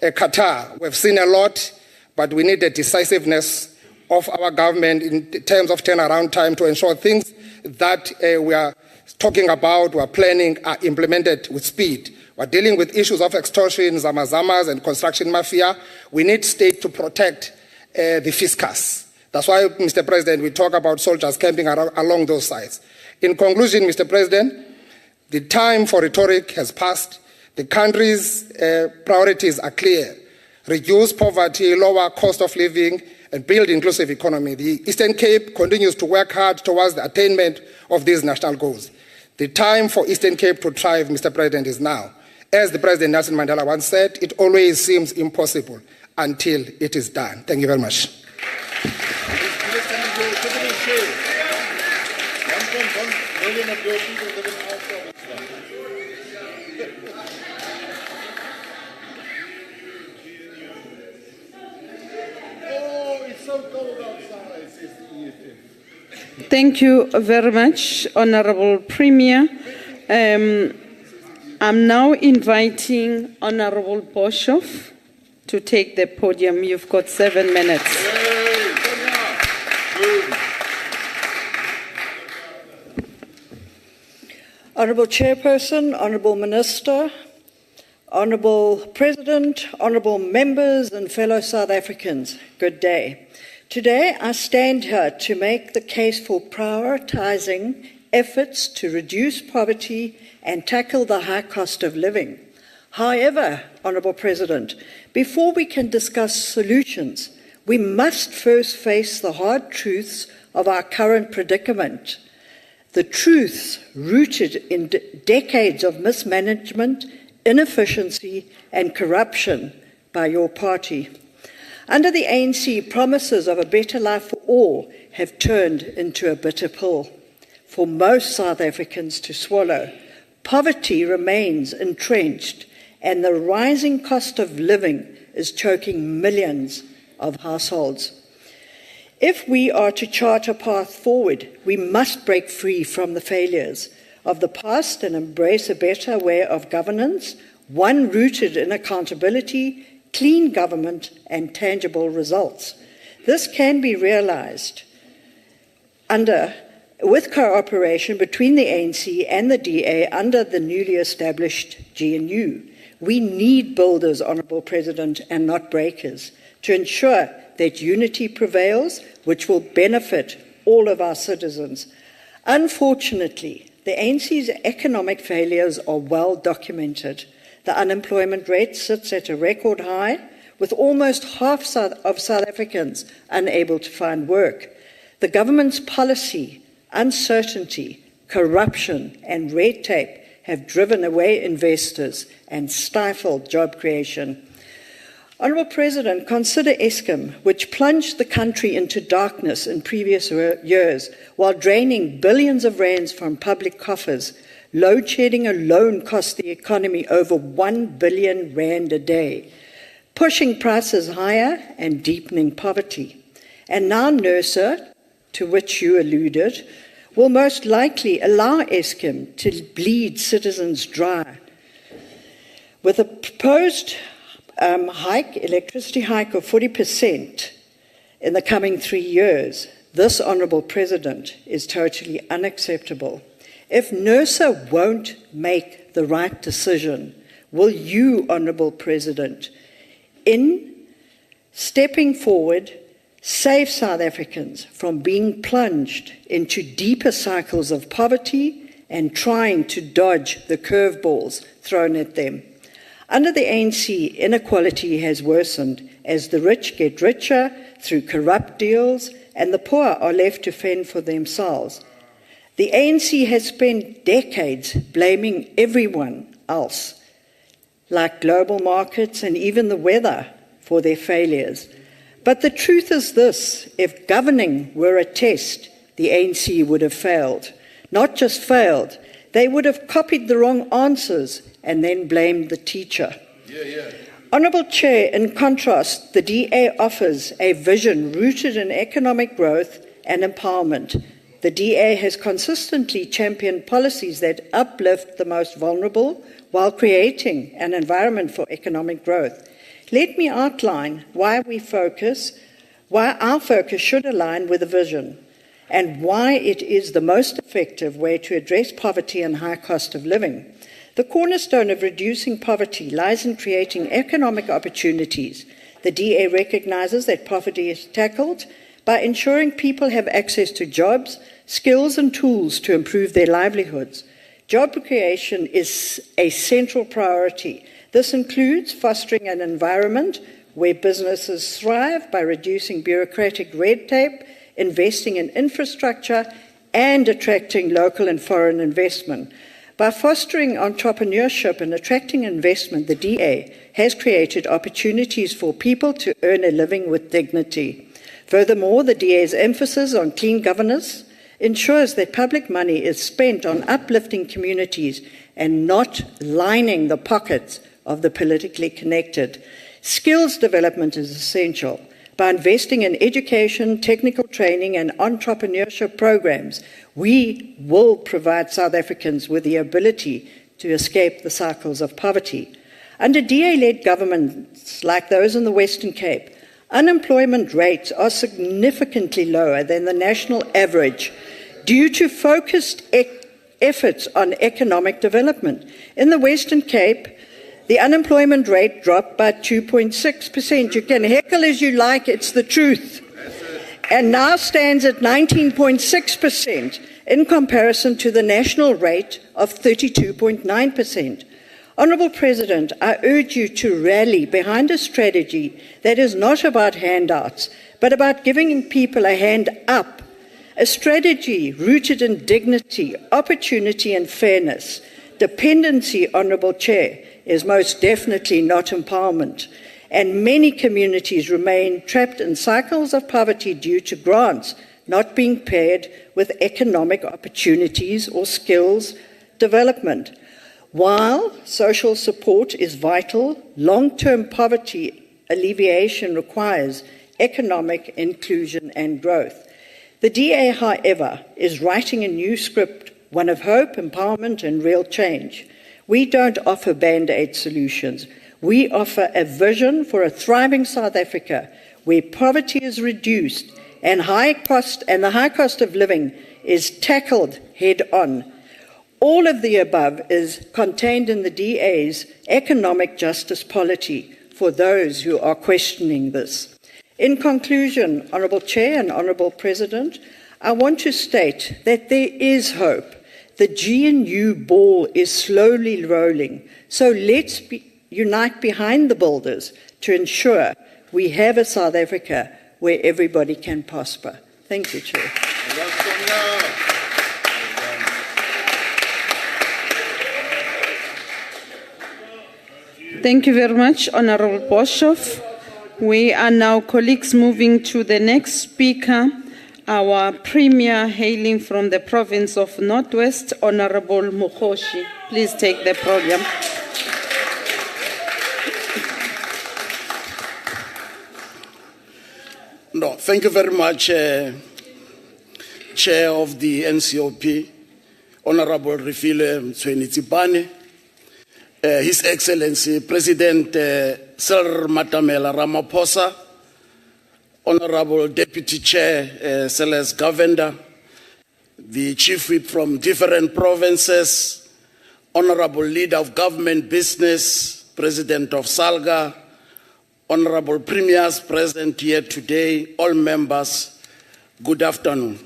Qatar. We've seen a lot, but we need the decisiveness of our government in terms of turnaround time to ensure things that we are talking about, we are planning, are implemented with speed. We're dealing with issues of extortion, zamazamas, and construction mafia. We need state to protect the fiscus. That's why, Mr. President, we talk about soldiers camping along those sites. In conclusion, Mr. President, the time for rhetoric has passed. The country's priorities are clear. Reduce poverty, lower cost of living, and build inclusive economy. The Eastern Cape continues to work hard towards the attainment of these national goals. The time for Eastern Cape to thrive, Mr. President, is now. As the President Nelson Mandela once said, it always seems impossible until it is done. Thank you very much. Thank you very much, Honorable Premier. I'm now inviting Honorable Boshoff to take the podium. You've got 7 minutes. Honourable Chairperson, Honourable Minister, Honourable President, Honourable Members and fellow South Africans, good day. Today I stand here to make the case for prioritising efforts to reduce poverty and tackle the high cost of living. However, Honourable President, before we can discuss solutions, we must first face the hard truths of our current predicament. The truths rooted in decades of mismanagement, inefficiency and corruption by your party. Under the ANC, promises of a better life for all have turned into a bitter pill for most South Africans to swallow. Poverty remains entrenched and the rising cost of living is choking millions of households. If we are to chart a path forward, we must break free from the failures of the past and embrace a better way of governance, one rooted in accountability, clean government, and tangible results. This can be realized with cooperation between the ANC and the DA under the newly established GNU. We need builders, Honourable President, and not breakers, to ensure that unity prevails, which will benefit all of our citizens. Unfortunately, the ANC's economic failures are well documented. The unemployment rate sits at a record high, with almost half of South Africans unable to find work. The government's policy, uncertainty, corruption, and red tape have driven away investors and stifled job creation. Honourable President, consider Eskom, which plunged the country into darkness in previous years while draining billions of rands from public coffers. Load shedding alone cost the economy over 1 billion rand a day, pushing prices higher and deepening poverty. And now NERSA, to which you alluded, will most likely allow Eskom to bleed citizens dry. With a proposed electricity hike of 40% in the coming 3 years, this, Honourable President, is totally unacceptable. If NERSA won't make the right decision, will you, Honourable President, in stepping forward, save South Africans from being plunged into deeper cycles of poverty and trying to dodge the curveballs thrown at them? Under the ANC, inequality has worsened as the rich get richer through corrupt deals and the poor are left to fend for themselves. The ANC has spent decades blaming everyone else, like global markets and even the weather, for their failures. But the truth is this: if governing were a test, the ANC would have failed. Not just failed, they would have copied the wrong answers and then blamed the teacher. Honourable Chair, in contrast, the DA offers a vision rooted in economic growth and empowerment. The DA has consistently championed policies that uplift the most vulnerable while creating an environment for economic growth. Let me outline why our focus should align with the vision and why it is the most effective way to address poverty and high cost of living. The cornerstone of reducing poverty lies in creating economic opportunities. The DA recognizes that poverty is tackled by ensuring people have access to jobs, skills, and tools to improve their livelihoods. Job creation is a central priority. This includes fostering an environment where businesses thrive by reducing bureaucratic red tape, investing in infrastructure, and attracting local and foreign investment. By fostering entrepreneurship and attracting investment, the DA has created opportunities for people to earn a living with dignity. Furthermore, the DA's emphasis on clean governance ensures that public money is spent on uplifting communities and not lining the pockets of the politically connected. Skills development is essential. By investing in education, technical training, and entrepreneurship programs, we will provide South Africans with the ability to escape the cycles of poverty. Under DA-led governments like those in the Western Cape, unemployment rates are significantly lower than the national average due to focused efforts on economic development. In the Western Cape, the unemployment rate dropped by 2.6%. You can heckle as you like, it's the truth. And now stands at 19.6% in comparison to the national rate of 32.9%. Honourable President, I urge you to rally behind a strategy that is not about handouts, but about giving people a hand up. A strategy rooted in dignity, opportunity and fairness. Dependency, Honourable Chair, is most definitely not empowerment. And many communities remain trapped in cycles of poverty due to grants not being paired with economic opportunities or skills development. While social support is vital, long-term poverty alleviation requires economic inclusion and growth. The DA, however, is writing a new script, one of hope, empowerment, and real change. We don't offer band-aid solutions. We offer a vision for a thriving South Africa where poverty is reduced and the high cost of living is tackled head-on. All of the above is contained in the DA's economic justice policy for those who are questioning this. In conclusion, Honourable Chair and Honourable President, I want to state that there is hope. The GNU ball is slowly rolling, so let's unite behind the builders to ensure we have a South Africa where everybody can prosper. Thank you, Chair. Thank you very much, Honourable Boshoff. We are now, colleagues, moving to the next speaker, our Premier hailing from the province of Northwest, Honourable Mukhoshi. Please take the podium. No, thank you very much, Chair of the NCOP, Honourable Refile Mtsweni-Tsipane, His Excellency President Cyril Ramaphosa, Honourable Deputy Chair Celeste Govender, the Chief Whip from different provinces, Honourable Leader of Government Business, President of SALGA, Honourable Premiers present here today, all members, good afternoon.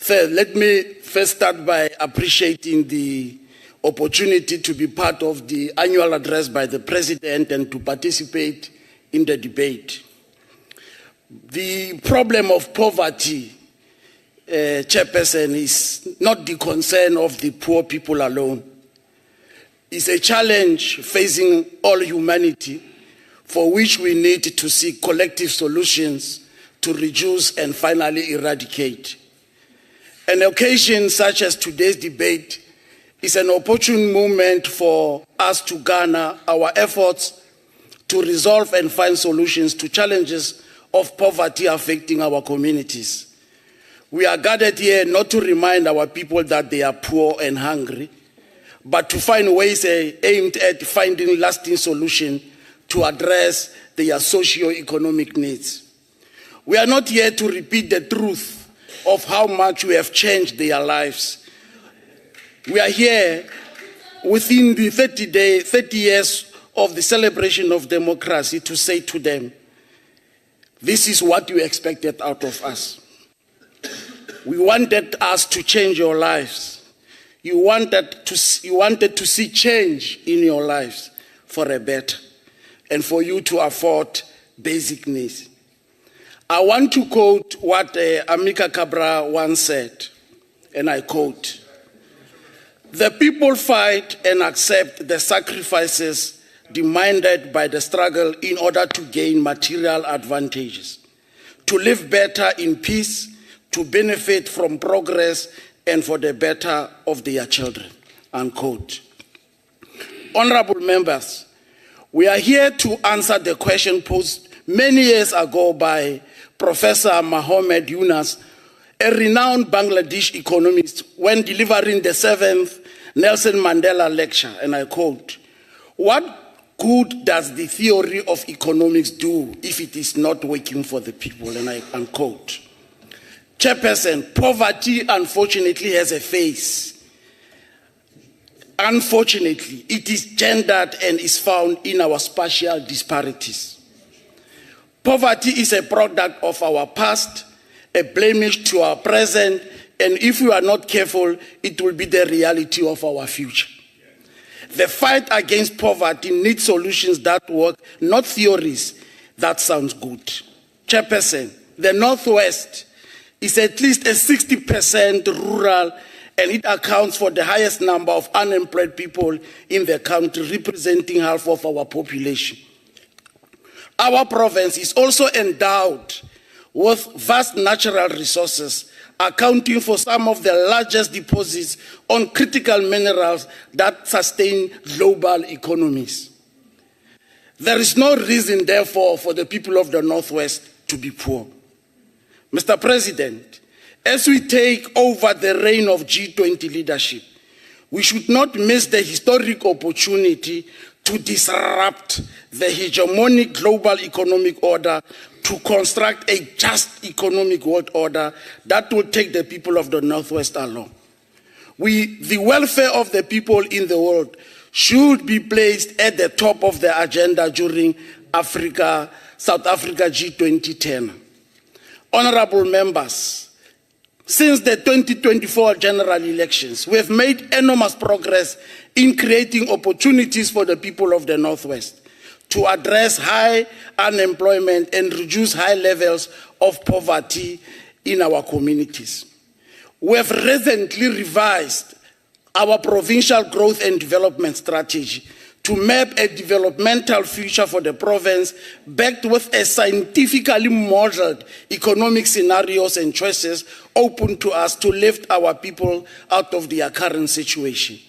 Let me first start by appreciating the opportunity to be part of the annual address by the President and to participate in the debate. The problem of poverty, Chairperson, is not the concern of the poor people alone. It's a challenge facing all humanity for which we need to seek collective solutions to reduce and finally eradicate. An occasion such as today's debate is an opportune moment for us to garner our efforts to resolve and find solutions to challenges of poverty affecting our communities. We are gathered here not to remind our people that they are poor and hungry, but to find ways aimed at finding lasting solutions to address their socio-economic needs. We are not here to repeat the truth of how much we have changed their lives. We are here within the 30 years of the celebration of democracy to say to them, this is what you expected out of us. We wanted us to change your lives. You wanted to see change in your lives for a better and for you to afford basic needs. I want to quote what Amika Cabra once said, and I quote, "The people fight and accept the sacrifices demanded by the struggle in order to gain material advantages, to live better in peace, to benefit from progress and for the better of their children," unquote. Honorable members, we are here to answer the question posed many years ago by Professor Mohammed Yunus, a renowned Bangladesh economist, when delivering the 7th Nelson Mandela lecture, and I quote, "What good does the theory of economics do if it is not working for the people?" And I unquote. Chairperson, poverty unfortunately has a face. Unfortunately, it is gendered and is found in our spatial disparities. Poverty is a product of our past, a blemish to our present, and if we are not careful, it will be the reality of our future. The fight against poverty needs solutions that work, not theories that sound good. Chairperson, the Northwest is at least a 60% rural, and it accounts for the highest number of unemployed people in the country, representing half of our population. Our province is also endowed with vast natural resources, accounting for some of the largest deposits on critical minerals that sustain global economies. There is no reason, therefore, for the people of the Northwest to be poor. Mr. President, as we take over the reign of G20 leadership, we should not miss the historic opportunity to disrupt the hegemonic global economic order, to construct a just economic world order that will take the people of the Northwest along. The welfare of the people in the world should be placed at the top of the agenda during South Africa G20 tenure. Honorable members, since the 2024 general elections, we have made enormous progress in creating opportunities for the people of the Northwest to address high unemployment and reduce high levels of poverty in our communities. We have recently revised our provincial growth and development strategy to map a developmental future for the province backed with a scientifically modeled economic scenarios and choices open to us to lift our people out of their current situation.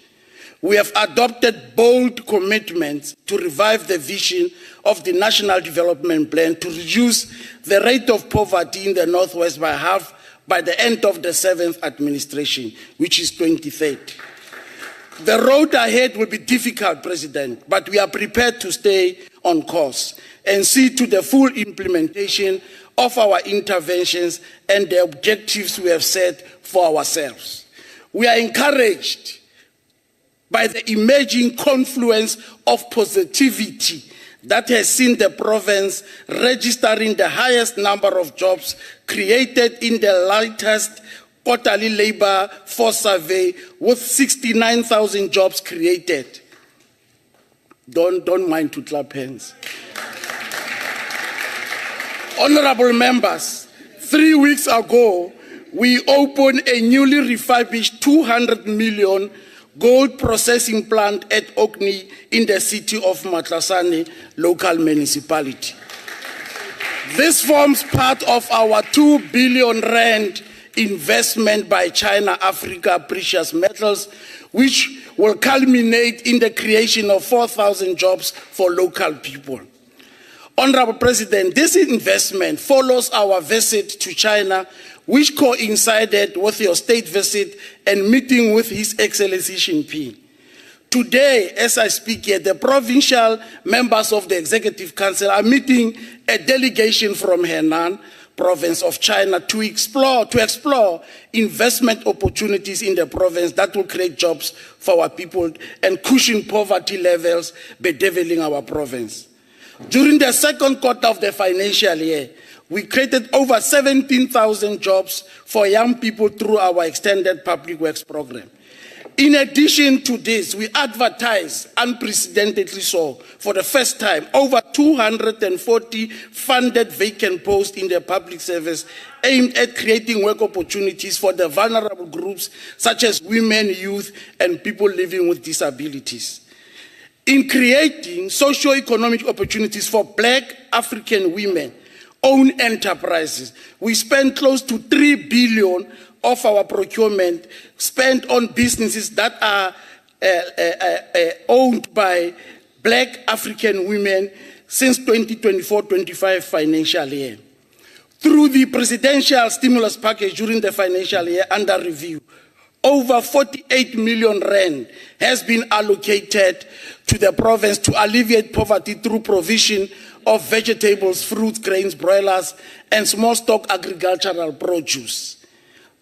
We have adopted bold commitments to revive the vision of the National Development Plan to reduce the rate of poverty in the Northwest by half by the end of the 7th administration, which is 2030. The road ahead will be difficult, President, but we are prepared to stay on course and see to the full implementation of our interventions and the objectives we have set for ourselves. We are encouraged by the emerging confluence of positivity that has seen the province registering the highest number of jobs created in the latest quarterly labor force survey, with 69,000 jobs created. Don't mind to clap hands. Honorable members, 3 weeks ago, we opened a newly refurbished 200 million gold processing plant at Orkney in the city of Matlasane local municipality. This forms part of our 2 billion rand investment by China Africa Precious Metals, which will culminate in the creation of 4,000 jobs for local people. Honorable President, this investment follows our visit to China, which coincided with your state visit and meeting with His Excellency Xi Jinping. Today, as I speak here, the provincial members of the Executive Council are meeting a delegation from Henan province of China to explore investment opportunities in the province that will create jobs for our people and cushion poverty levels bedeviling our province. During the second quarter of the financial year, we created over 17,000 jobs for young people through our extended public works program. In addition to this, we advertised unprecedentedly so for the first time over 240 funded vacant posts in the public service aimed at creating work opportunities for the vulnerable groups such as women, youth, and people living with disabilities. In creating socio-economic opportunities for Black African women, own enterprises, we spent close to 3 billion of our procurement spent on businesses that are owned by Black African women since 2024-25 financial year. Through the presidential stimulus package during the financial year under review, over 48 million rand has been allocated to the province to alleviate poverty through provision of vegetables, fruits, grains, broilers, and small stock agricultural produce.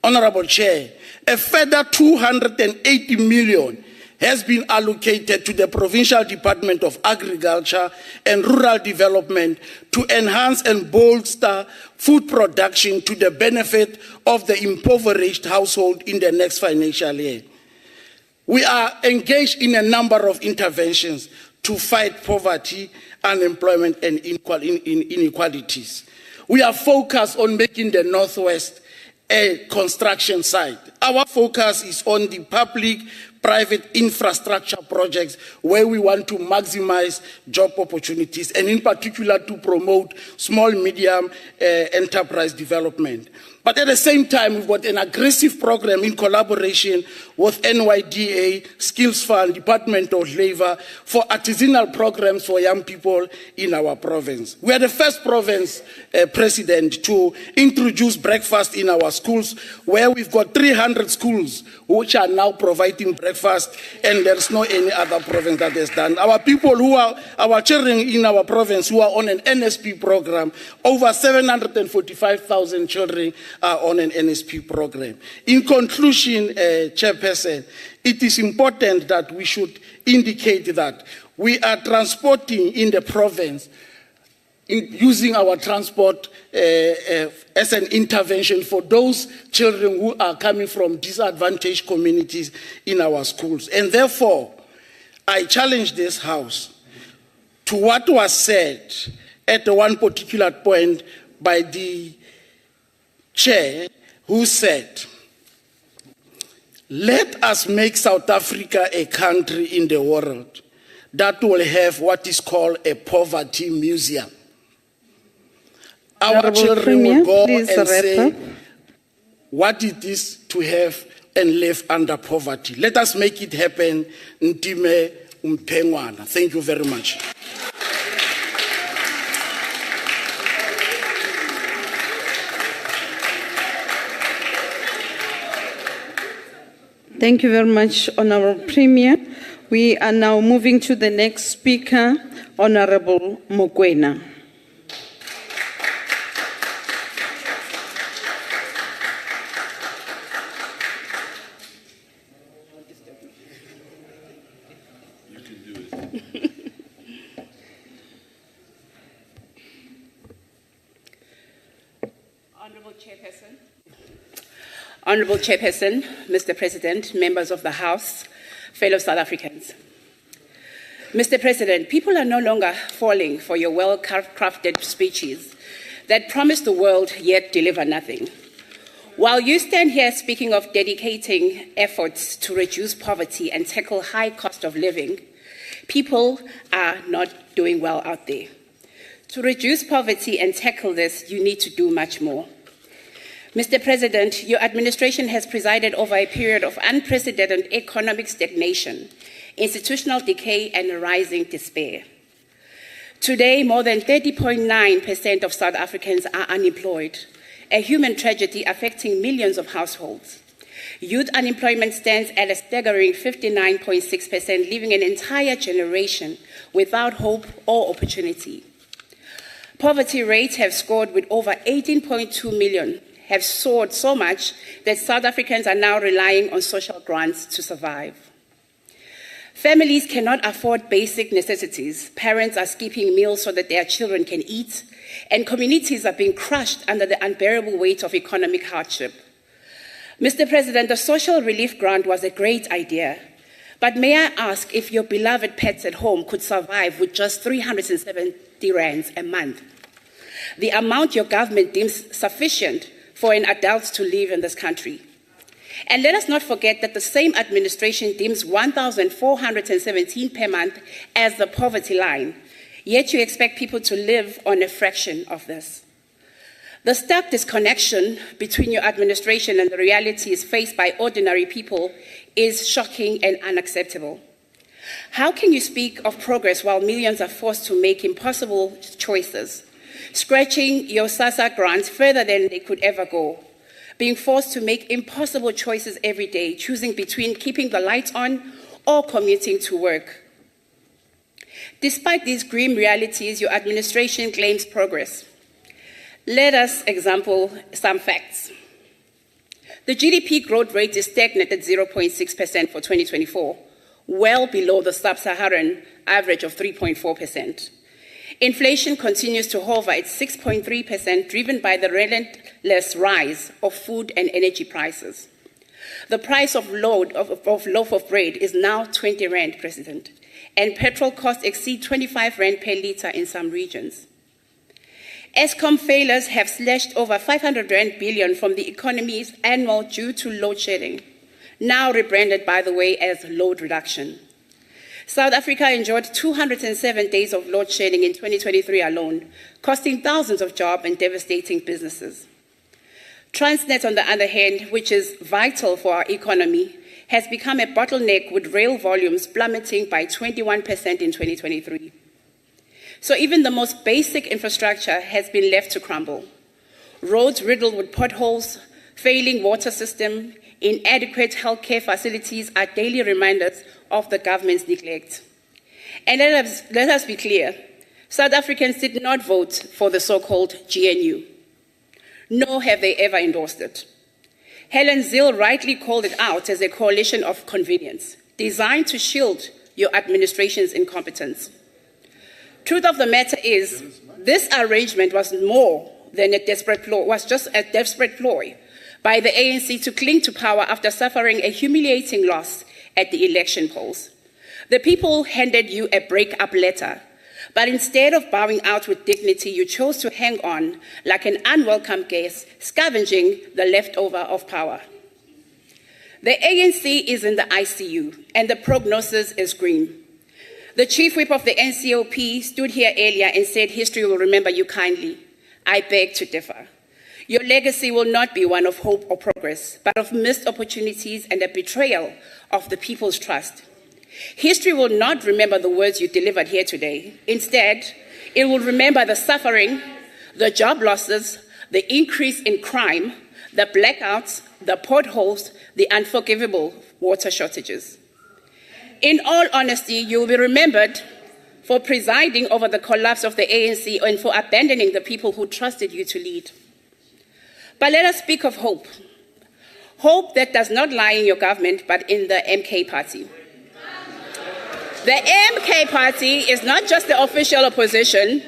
Honorable Chair, a further 280 million has been allocated to the Provincial Department of Agriculture and Rural Development to enhance and bolster food production to the benefit of the impoverished household in the next financial year. We are engaged in a number of interventions to fight poverty, unemployment, and inequalities. We are focused on making the Northwest a construction site. Our focus is on the public-private infrastructure projects where we want to maximize job opportunities and in particular to promote small, medium enterprise development. But at the same time, we've got an aggressive program in collaboration with NYDA, Skills Fund, Department of Labor, for artisanal programs for young people in our province. We are the first province, President, to introduce breakfast in our schools, where we've got 300 schools which are now providing breakfast, and there's no any other province that has done. Our people our children in our province who are on an NSP program, over 745,000 children are on an NSP program. In conclusion, Chairperson, it is important that we should indicate that we are transporting in the province, using our transport as an intervention for those children who are coming from disadvantaged communities in our schools. And therefore, I challenge this House to what was said at one particular point by the chair, who said, let us make South Africa a country in the world that will have what is called a poverty museum. Our children will go and say what it is to have and live under poverty. Let us make it happen. Ntime Umpengwana. Thank you very much. Thank you very much, Honorable Premier. We are now moving to the next speaker, Honorable Mokoena. Honorable Chairperson, Mr. President, members of the House, fellow South Africans. Mr. President, people are no longer falling for your well-crafted speeches that promise the world yet deliver nothing. While you stand here speaking of dedicating efforts to reduce poverty and tackle high cost of living, people are not doing well out there. To reduce poverty and tackle this, you need to do much more. Mr. President, your administration has presided over a period of unprecedented economic stagnation, institutional decay, and rising despair. Today, more than 30.9% of South Africans are unemployed, a human tragedy affecting millions of households. Youth unemployment stands at a staggering 59.6%, leaving an entire generation without hope or opportunity. Poverty rates have scored with over 18.2 million, have soared so much that South Africans are now relying on social grants to survive. Families cannot afford basic necessities. Parents are skipping meals so that their children can eat, and communities are being crushed under the unbearable weight of economic hardship. Mr. President, the social relief grant was a great idea, but may I ask if your beloved pets at home could survive with just 370 rands a month, the amount your government deems sufficient for an adult to live in this country? And let us not forget that the same administration deems 1,417 per month as the poverty line, yet you expect people to live on a fraction of this. The stark disconnection between your administration and the realities faced by ordinary people is shocking and unacceptable. How can you speak of progress while millions are forced to make impossible choices, scratching your SASSA grants further than they could ever go, being forced to make impossible choices every day, choosing between keeping the lights on or commuting to work? Despite these grim realities, your administration claims progress. Let us example some facts. The GDP growth rate is stagnant at 0.6% for 2024, well below the sub-Saharan average of 3.4%. Inflation continues to hover at 6.3%, driven by the relentless rise of food and energy prices. The price of loaf of bread is now 20 rand, President, and petrol costs exceed 25 rand per litre in some regions. Eskom failures have slashed over 500 rand billion from the economy's annual due to load shedding, now rebranded, by the way, as load reduction. South Africa enjoyed 207 days of load shedding in 2023 alone, costing thousands of jobs and devastating businesses. Transnet, on the other hand, which is vital for our economy, has become a bottleneck with rail volumes plummeting by 21% in 2023. So even the most basic infrastructure has been left to crumble. Roads riddled with potholes, failing water system, inadequate healthcare facilities are daily reminders of the government's neglect. And let us be clear, South Africans did not vote for the so-called GNU, nor have they ever endorsed it. Helen Zille rightly called it out as a coalition of convenience, designed to shield your administration's incompetence. Truth of the matter is, this arrangement was more than a desperate ploy, was just a desperate ploy by the ANC to cling to power after suffering a humiliating loss at the election polls. The people handed you a break-up letter, but instead of bowing out with dignity, you chose to hang on like an unwelcome guest, scavenging the leftover of power. The ANC is in the ICU, and the prognosis is grim. The chief whip of the NCOP stood here earlier and said history will remember you kindly. I beg to differ. Your legacy will not be one of hope or progress, but of missed opportunities and a betrayal of the people's trust. History will not remember the words you delivered here today. Instead, it will remember the suffering, the job losses, the increase in crime, the blackouts, the potholes, the unforgivable water shortages. In all honesty, you will be remembered for presiding over the collapse of the ANC and for abandoning the people who trusted you to lead. But let us speak of hope. Hope that does not lie in your government, but in the MK party. The MK party is not just the official opposition.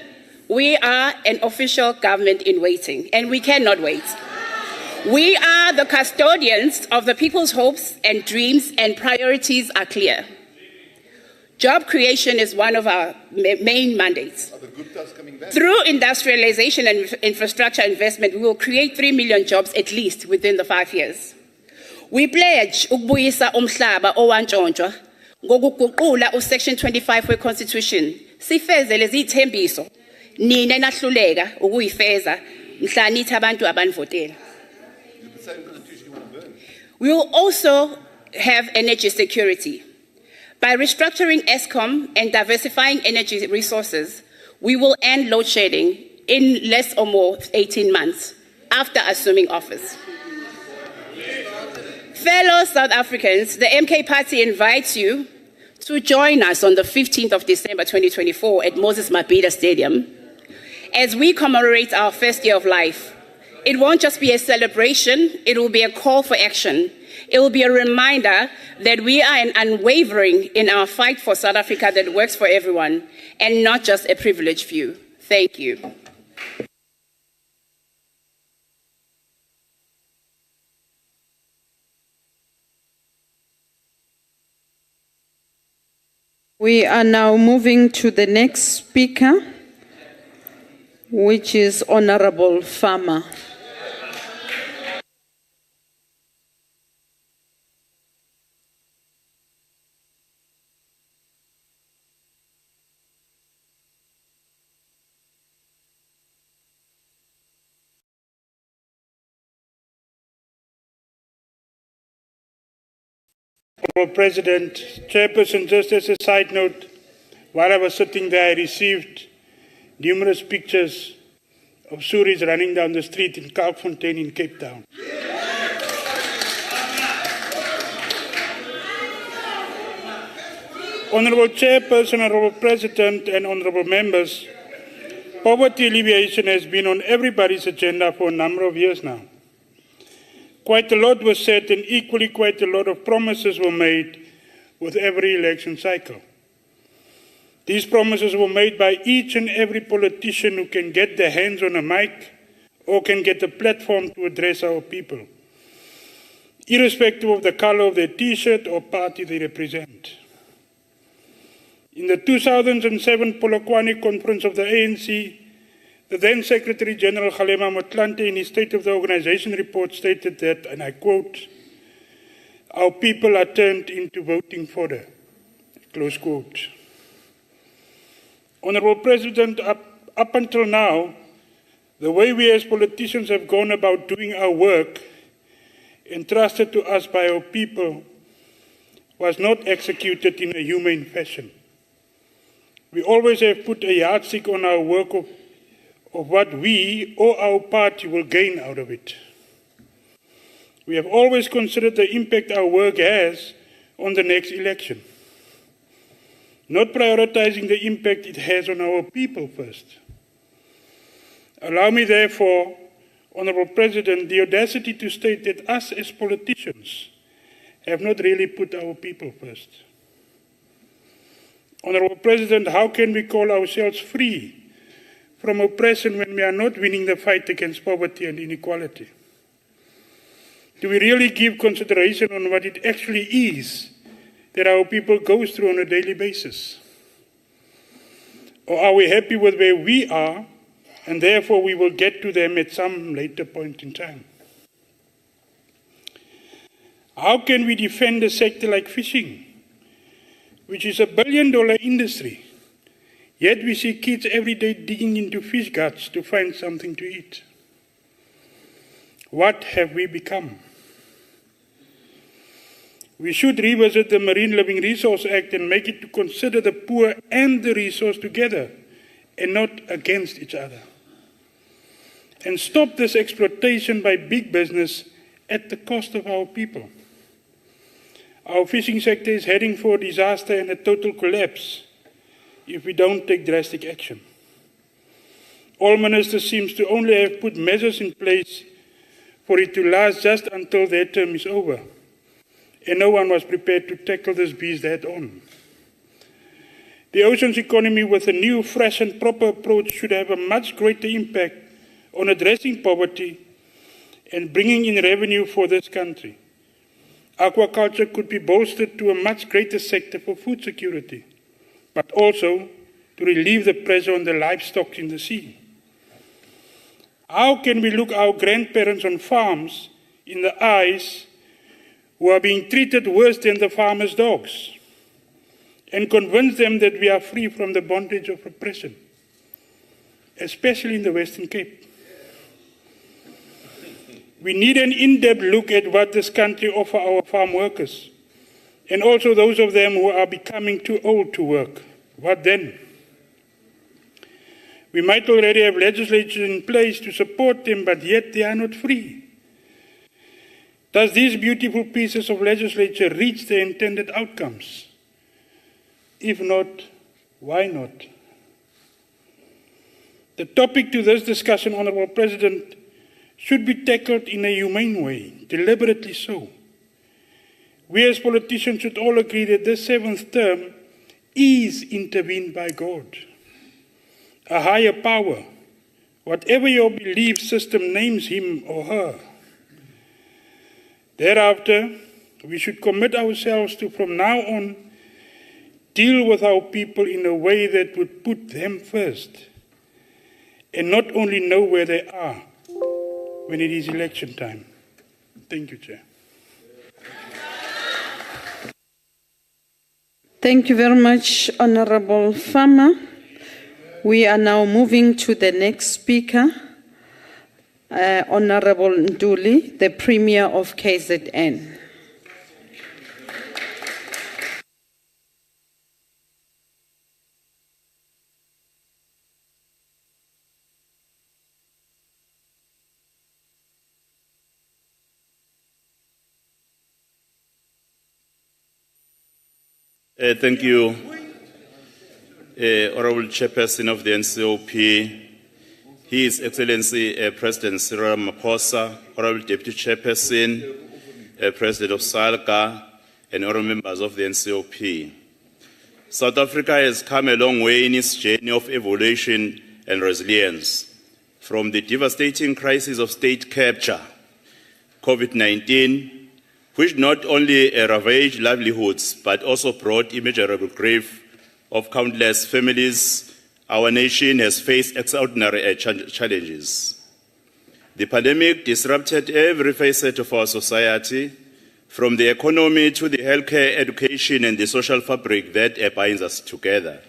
We are an official government in waiting, and we cannot wait. We are the custodians of the people's hopes and dreams, and priorities are clear. Job creation is one of our main mandates. Through industrialization and infrastructure investment, we will create 3 million jobs at least within the 5 years. We pledge ukubuyisa umhlaba owantshontshwa ngokuguqula usection 25 we-Constitution. Sifeze lezi ithembiso nina nahluleka ukuyifeza mhla nithi abantu abanivotela. We will also have energy security. By restructuring ESCOM and diversifying energy resources, we will end load shedding in less or more 18 months after assuming office. Fellow South Africans, the MK Party invites you to join us on the 15th of December 2024 at Moses Mabhida Stadium as we commemorate our first year of life. It won't just be a celebration, it will be a call for action. It will be a reminder that we are unwavering in our fight for South Africa that works for everyone and not just a privileged few. Thank you. We are now moving to the next speaker, which is Honorable Farmer. Honourable President, Chairperson, just as a side note, while I was sitting there, I received numerous pictures of Suris running down the street in Kaapfontein in Cape Town. Honourable Chairperson, Honourable President, and Honourable Members, poverty alleviation has been on everybody's agenda for a number of years now. Quite a lot was said, and equally quite a lot of promises were made with every election cycle. These promises were made by each and every politician who can get their hands on a mic or can get a platform to address our people, irrespective of the color of their T-shirt or party they represent. In the 2007 Polokwane Conference of the ANC, the then Secretary General Kgalema Motlanthe in his State of the Organization report stated that, and I quote, "Our people are turned into voting fodder," close quote. Honourable President, up until now, The way we as politicians have gone about doing our work, entrusted to us by our people, was not executed in a humane fashion. We always have put a yardstick on our work of what we or our party will gain out of it. We have always considered the impact our work has on the next election, not prioritizing the impact it has on our people first. Allow me, therefore, Honourable President, the audacity to state that us as politicians have not really put our people first. Honourable President, how can we call ourselves free from oppression when we are not winning the fight against poverty and inequality? Do we really give consideration on what it actually is that our people go through on a daily basis? Or are we happy with where we are, and therefore we will get to them at some later point in time? How can we defend a sector like fishing, which is $1 billion industry, yet we see kids every day digging into fish guts to find something to eat? What have we become? We should revisit the Marine Living Resource Act and make it to consider the poor and the resource together and not against each other. And stop this exploitation by big business at the cost of our people. Our fishing sector is heading for disaster and a total collapse if we don't take drastic action. All ministers seem to only have put measures in place for it to last just until their term is over. And no one was prepared to tackle this beast head on. The ocean's economy with a new, fresh and proper approach should have a much greater impact on addressing poverty and bringing in revenue for this country. Aquaculture could be bolstered to a much greater sector for food security, but also to relieve the pressure on the livestock in the sea. How can we look our grandparents on farms in the eyes who are being treated worse than the farmers' dogs and convince them that we are free from the bondage of oppression, especially in the Western Cape? We need an in-depth look at what this country offers our farm workers, and also those of them who are becoming too old to work. What then? We might already have legislation in place to support them, but yet they are not free. Does these beautiful pieces of legislation reach their intended outcomes? If not, why not? The topic to this discussion, Honourable President, should be tackled in a humane way, deliberately so. We as politicians should all agree that this 7th term is intervened by God, a higher power, whatever your belief system names him or her. Thereafter, we should commit ourselves to, from now on, deal with our people in a way that would put them first, and not only know where they are when it is election time. Thank you, Chair. Thank you very much, Honourable Farmer. We are now moving to the next speaker, Honourable Nduli, the Premier of KZN. Thank you, Honourable Chairperson of the NCOP, His Excellency President Cyril Ramaphosa, Honourable Deputy Chairperson, President of SALGA, and honourable members of the NCOP. South Africa has come a long way in its journey of evolution and resilience. From the devastating crisis of state capture, COVID-19, which not only ravaged livelihoods, but also brought immeasurable grief of countless families, our nation has faced extraordinary challenges. The pandemic disrupted every facet of our society, from the economy to the healthcare, education, and the social fabric that binds us together.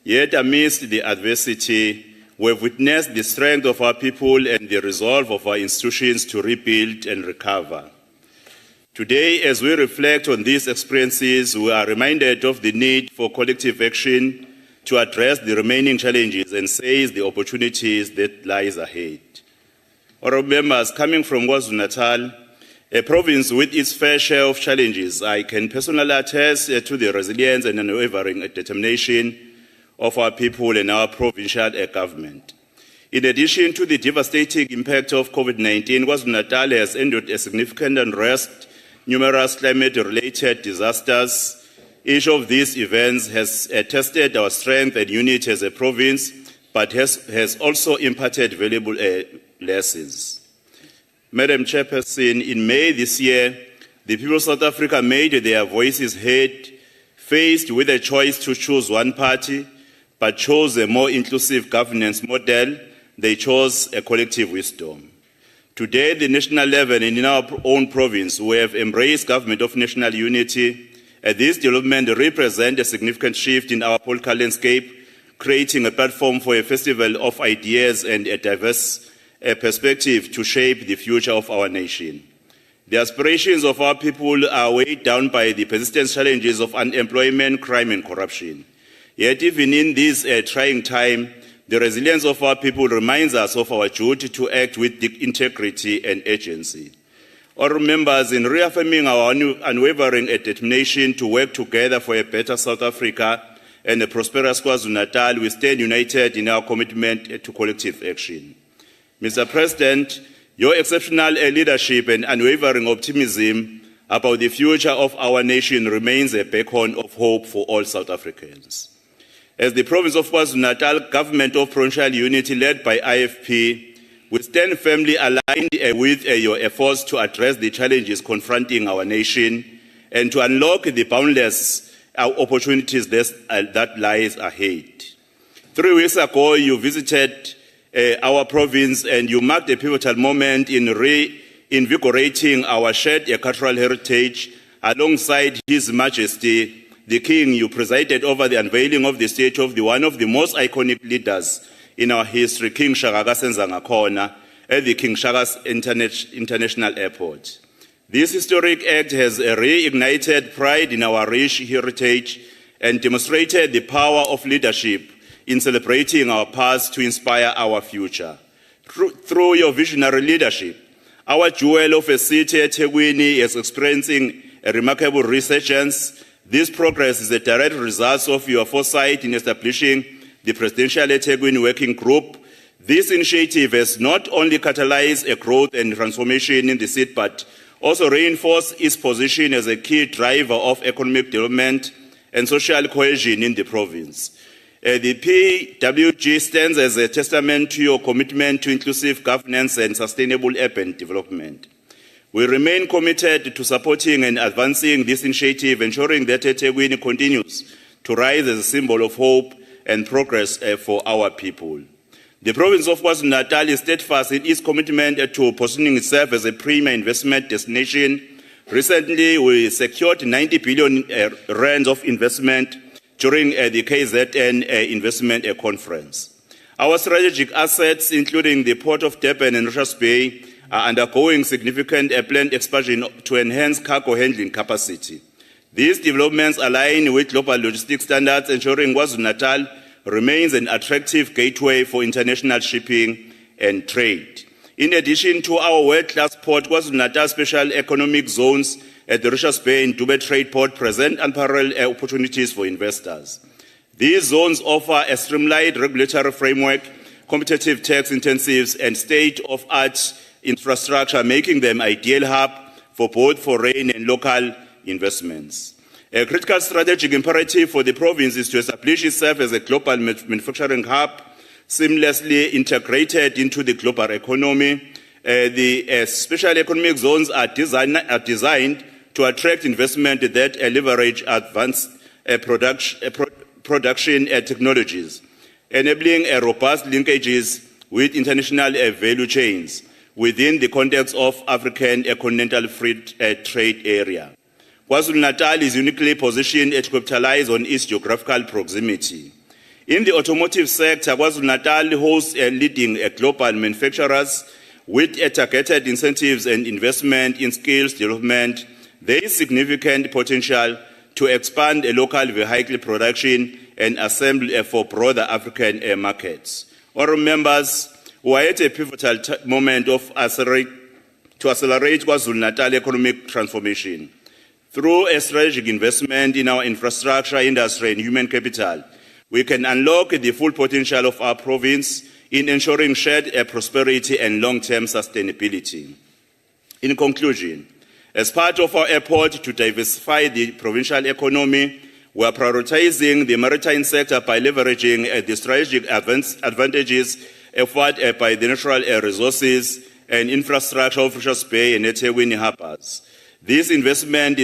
Yet amidst the adversity, we have witnessed the strength of our people and the resolve of our institutions to rebuild and recover. Today, as we reflect on these experiences, we are reminded of the need for collective action to address the remaining challenges and seize the opportunities that lies ahead. Honourable members, coming from KwaZulu-Natal, a province with its fair share of challenges, I can personally attest to the resilience and unwavering determination of our people and our provincial government. In addition to the devastating impact of COVID-19, KwaZulu-Natal has endured a significant unrest, numerous climate-related disasters. Each of these events has tested our strength and unity as a province, but has also imparted valuable lessons. Madam Chairperson, in May this year, the people of South Africa made their voices heard, faced with a choice to choose one party, but chose a more inclusive governance model. They chose a collective wisdom. Today, at the national level and in our own province, we have embraced government of national unity. This development represents a significant shift in our political landscape, creating a platform for a festival of ideas and a diverse perspective to shape the future of our nation. The aspirations of our people are weighed down by the persistent challenges of unemployment, crime, and corruption. Yet, even in this trying time, the resilience of our people reminds us of our duty to act with integrity and agency. Honourable members, in reaffirming our unwavering determination to work together for a better South Africa and a prosperous KwaZulu-Natal, we stand united in our commitment to collective action. Mr. President, your exceptional leadership and unwavering optimism about the future of our nation remains a beacon of hope for all South Africans. As the province of KwaZulu-Natal, government of provincial unity led by IFP, we stand firmly aligned with your efforts to address the challenges confronting our nation and to unlock the boundless opportunities that lies ahead. 3 weeks ago, you visited our province and you marked a pivotal moment in reinvigorating our shared cultural heritage. Alongside His Majesty, the King, you presided over the unveiling of the statue of one of the most iconic leaders in our history, King Shaka Senzangakhona, at the King Shaka's International Airport. This historic act has reignited pride in our rich heritage and demonstrated the power of leadership in celebrating our past to inspire our future. Through your visionary leadership, our jewel of a city, eThekwini, is experiencing a remarkable resurgence. This progress is a direct result of your foresight in establishing the Presidential eThekwini Working Group. This initiative has not only catalyzed a growth and transformation in the city, but also reinforced its position as a key driver of economic development and social cohesion in the province. The PWG stands as a testament to your commitment to inclusive governance and sustainable urban development. We remain committed to supporting and advancing this initiative, ensuring that eThekwini continues to rise as a symbol of hope and progress for our people. The province of KwaZulu-Natal is steadfast in its commitment to positioning itself as a premier investment destination. Recently, we secured 90 billion rands of investment during the KZN investment conference. Our strategic assets, including the Port of Durban and Richards Bay, are undergoing significant planned expansion to enhance cargo handling capacity. These developments align with global logistics standards, ensuring KwaZulu-Natal remains an attractive gateway for international shipping and trade. In addition to our world-class port, KwaZulu-Natal special economic zones at the Richards Bay and Durban Trade Port present unparalleled opportunities for investors. These zones offer a streamlined regulatory framework, competitive tax incentives, and state-of-art infrastructure, making them ideal hub for both foreign and local investments. A critical strategic imperative for the province is to establish itself as a global manufacturing hub, seamlessly integrated into the global economy. The special economic zones are designed to attract investment that leverage advanced production technologies, enabling robust linkages with international value chains within the context of African continental free trade area. KwaZulu-Natal is uniquely positioned to capitalize on its geographical proximity. In the automotive sector, KwaZulu-Natal hosts leading global manufacturers with targeted incentives and investment in skills development. There is significant potential to expand local vehicle production and assembly for broader African markets. Honourable members, we are at a pivotal moment to accelerate KwaZulu-Natal economic transformation. Through a strategic investment in our infrastructure, industry and human capital, we can unlock the full potential of our province in ensuring shared prosperity and long-term sustainability. In conclusion, as part of our effort to diversify the provincial economy, we are prioritizing the maritime sector by leveraging the strategic advantages offered by the natural resources and infrastructure of Richards Bay and eThekwini harbors. This investment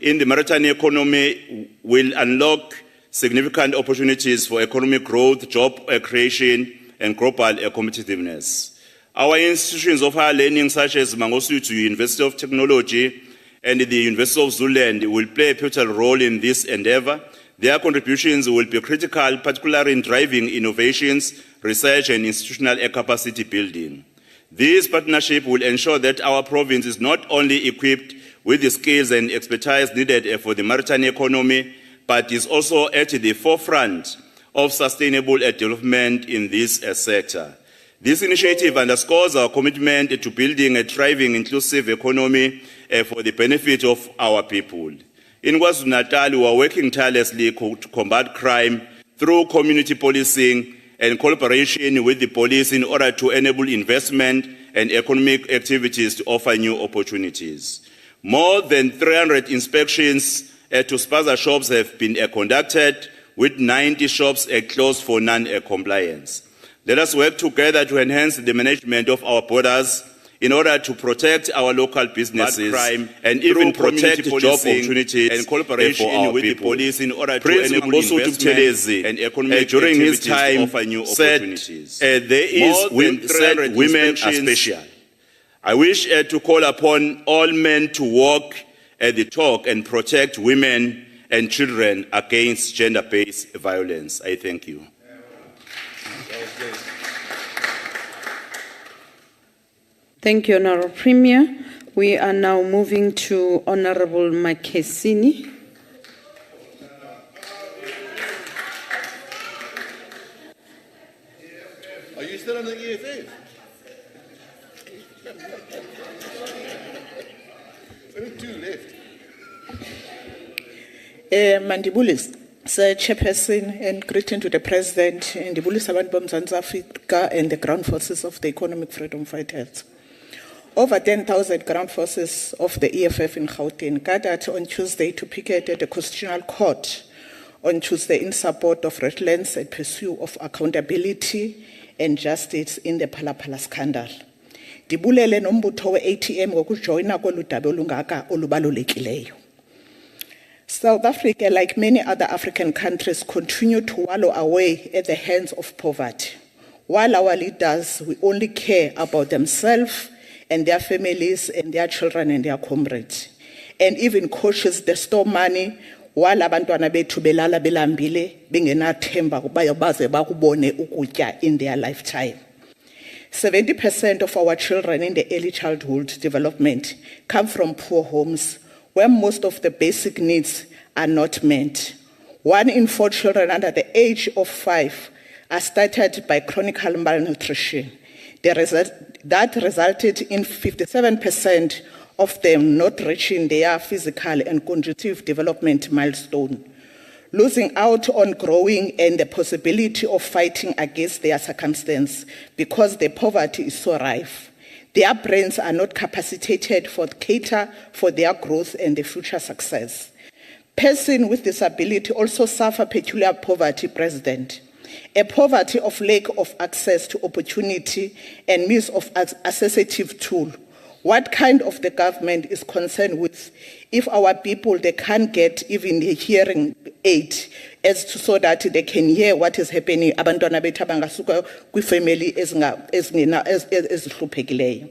in the maritime economy will unlock significant opportunities for economic growth, job creation, and global competitiveness. Our institutions of higher learning, such as Mangosuthu University of Technology and the University of Zululand, will play a pivotal role in this endeavor. Their contributions will be critical, particularly in driving innovations, research, and institutional capacity building. This partnership will ensure that our province is not only equipped with the skills and expertise needed for the maritime economy, but is also at the forefront of sustainable development in this sector. This initiative underscores our commitment to building a thriving, inclusive economy for the benefit of our people. In KwaZulu-Natal, we are working tirelessly to combat crime through community policing and collaboration with the police in order to enable investment and economic activities to offer new opportunities. More than 300 inspections to spaza shops have been conducted, with 90 shops closed for non-compliance. Let us work together to enhance the management of our borders in order to protect our local businesses crime, and even protect job opportunities and collaboration with the police in order to enable investment and economic during his time to offer new opportunities. Women are special. I wish to call upon all men to walk the talk and protect women and children against gender-based violence. I thank you. Thank you, Honourable Premier. We are now moving to Honourable Makesini. Are you still on the EFF? Only two left. Mandibulis, Sir Chairperson, and greeting to the President, and Ndibulis abantu boMzantsi Afrika and the ground forces of the Economic Freedom Fighters. Over 10,000 ground forces of the EFF in Gauteng gathered on Tuesday to picket at the Constitutional Court on Tuesday in support of relentless and pursuit of accountability and justice in the Phala scandal. Dibulele nombutho we-ATM ngokujoyina koludaba olungaka olubalulekileyo. South Africa, like many other African countries, continue to wallow away at the hands of poverty. While our leaders will only care about themselves and their families and their children and their comrades. And even coaches they store money while abantwana bethu belala belambile bengenathemba baze bakubone ukutya in their lifetime. 70% of our children in the early childhood development come from poor homes where most of the basic needs are not met. 1 in 4 children under the age of 5 are started by chronic malnutrition. That resulted in 57% of them not reaching their physical and cognitive development milestone, losing out on growing and the possibility of fighting against their circumstance because the poverty is so rife. Their brains are not capacitated for cater for their growth and the future success. Persons with disability also suffer peculiar poverty, President. A poverty of lack of access to opportunity and means of accessible tool. What kind of the government is concerned with if our people, they can't get even the hearing aid so that they can hear what is happening? Abantwana bethu abangasuka kwifamily ezihluphekileyo.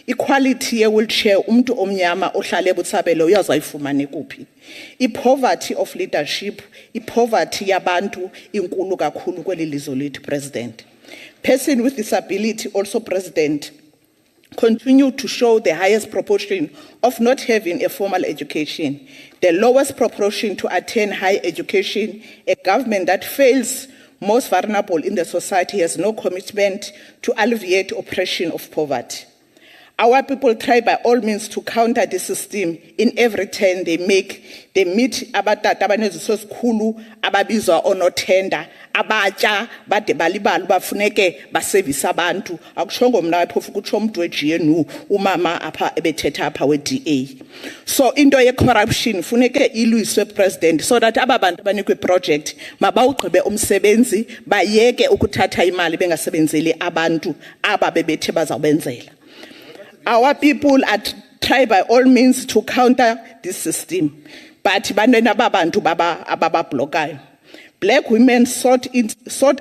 Equality ye-wheelchair, umntu omnyama ohlala eButshabelo uyazayifumana kuphi. I-poverty of leadership, i-poverty yabantu inkulu kakhulu kweli lizwe lethu, President. Person with disability, also President, continue to show the highest proportion of not having a formal education, the lowest proportion to attain high education. A government that fails most vulnerable in the society has no commitment to alleviate oppression of poverty. Our people try by all means to counter the system in every turn they make. They meet abatata abaneziso esikhulu ababizwa onotenda abatya bade balibala bafuneke basevisa abantu akushongo mna phofu kutsho umuntu weGNU umama apha ebethetha apha weDA. So into ye corruption funeke ilwiswe, President, so that aba bantu banikwe project mabawugqibe umsebenzi bayeke ukuthatha imali bengasebenzeli abantu aba bebethe bazawubenzela. Our people are try by all means to counter this system, but banena babantu baba blokayo. Black women sought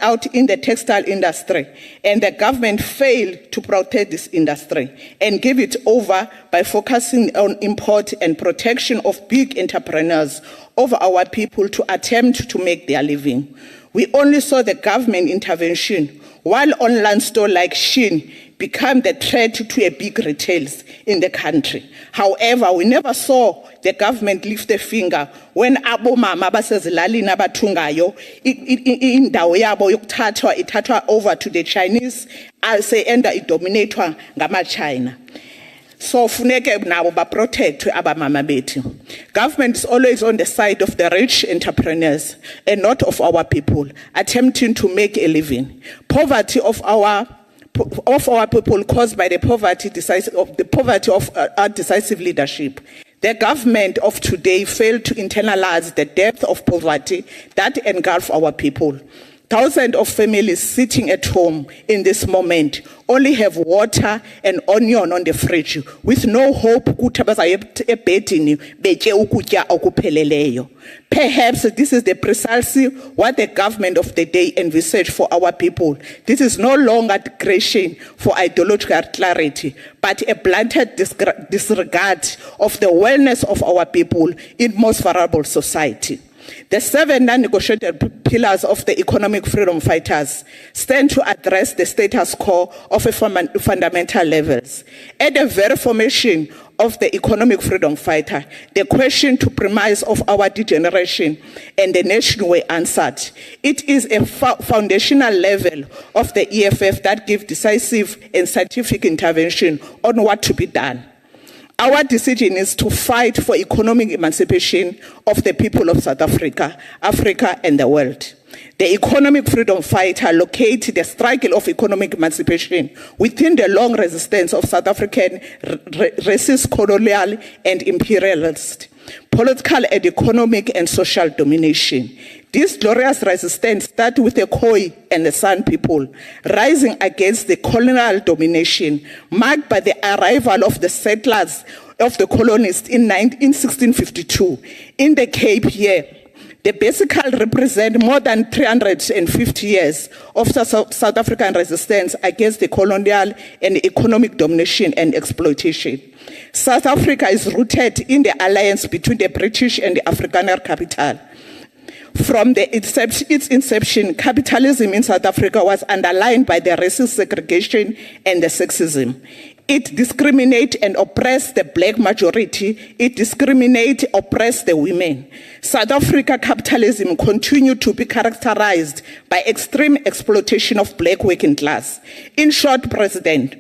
out in the textile industry, and the government failed to protect this industry and give it over by focusing on import and protection of big entrepreneurs over our people to attempt to make their living. We only saw the government intervention, while online stores like Shein become the threat to a big retailers in the country. However, we never saw the government lift a finger when abomama basezilalini abathungayo indawo yabo yokuthathwa ithathwa over to the Chinese ase enda idominatwa ngama-China. So funeke nabo baprotectwe abamama bethu. Government is always on the side of the rich entrepreneurs and not of our people, attempting to make a living. Poverty of our people caused by the poverty of our decisive leadership. The government of today failed to internalize the depth of poverty that engulfs our people. Thousands of families sitting at home in this moment only have water and onion on the fridge with no hope. Perhaps this is precisely what the government of the day envisaged for our people. This is no longer degradation for ideological clarity, but a blunted disregard of the wellness of our people in most vulnerable society. The 7 non-negotiated pillars of the economic freedom fighters stand to address the status quo of fundamental levels. At the very formation of the economic freedom fighter, the question to premise of our degeneration and the nation were answered. It is a foundational level of the EFF that gives decisive and scientific intervention on what to be done. Our decision is to fight for economic emancipation of the people of South Africa, Africa, and the world. The economic freedom fighter locates the struggle of economic emancipation within the long resistance of South African racist, colonial, and imperialist, political and economic and social domination. This glorious resistance started with the Khoi and the San people, rising against the colonial domination, marked by the arrival of the settlers of the colonists in 1652. In the Cape here, the basically represent more than 350 years of South African resistance against the colonial and economic domination and exploitation. South Africa is rooted in the alliance between the British and the Afrikaner capital. From its inception, capitalism in South Africa was underlined by the racist segregation and the sexism. It discriminates and oppresses the black majority. It discriminates, oppresses the women. South Africa capitalism continued to be characterized by extreme exploitation of black working class. In short, President,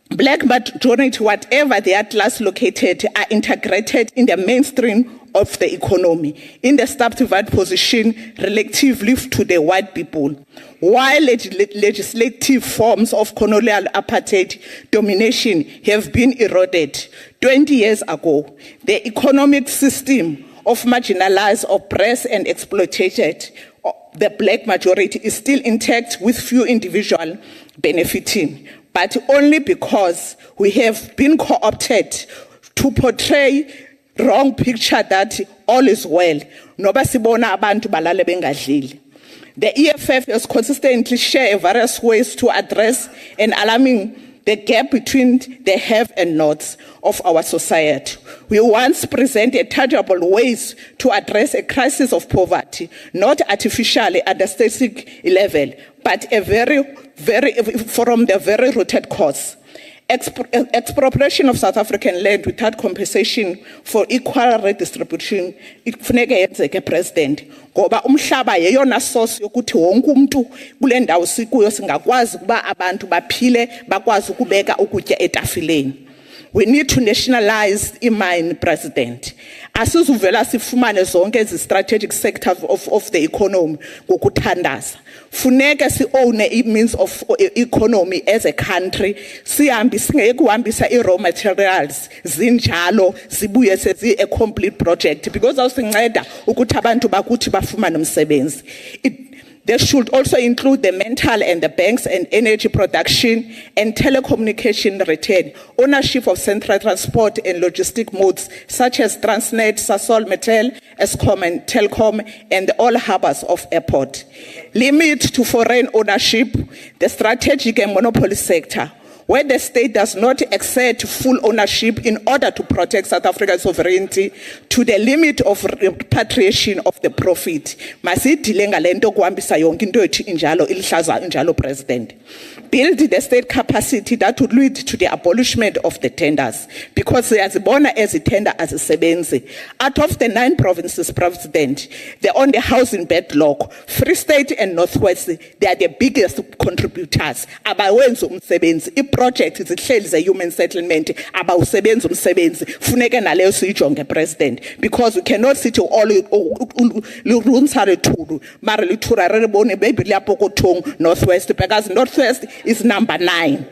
black majority, whatever their class located, are integrated in the mainstream of the economy, in the subservient position relatively to the white people. While legislative forms of colonial apartheid domination have been eroded 20 years ago, the economic system of marginalized, oppressed, and exploited the black majority is still intact with few individuals benefiting, but only because we have been co-opted to portray wrong picture that all is well. Noba sibona abantu balale bengadlile. The EFF has consistently shared various ways to address an alarming the gap between the have and nots of our society. We once presented tangible ways to address a crisis of poverty, not artificially at the static level, but from the very rooted cause. Expropriation of South African land without compensation for equal redistribution kufuneka yenzeke president ngoba umhlaba yeyona source yokuthi wonke umuntu kule ndawo sikuyo singakwazi kuba abantu baphile bakwazi ukubeka ukutya etafileni. We need to nationalize imine, President. Asizuvela sifumane zonke ezi strategic sectors of the economy ngokuthandaza. Funeka si own means of economy as a country. Sihambi singekuhambisa raw materials zinjalo zibuye sezi a complete project because awusinceda ukuthi abantu bakuthi bafumane umsebenzi. They should also include the mental and the banks and energy production and telecommunication return, ownership of central transport and logistic modes such as Transnet, Sasol, Metel, Eskom and Telcom, and all harbors of airport. Limit to foreign ownership, the strategic and monopoly sector, where the state does not exert full ownership in order to protect South Africa's sovereignty to the limit of repatriation of the profit. Masidile ngalento kuhambisa yonke into ethu injalo ilihlaza injalo President. Build the state capacity that would lead to the abolishment of the tenders because siyazibona as tender as sebenzi. Out of the 9 provinces, President, they're on the housing backlog. Free State and Northwest, they are the biggest contributors. Abawenza umsebenzi. Project is a human settlement about usebenzi umsebenzi funeka naleyo siyijonge President because we cannot sit to all lurunsare thulu mara lithura re bone baby lapho ko thong Northwest because Northwest is number 9.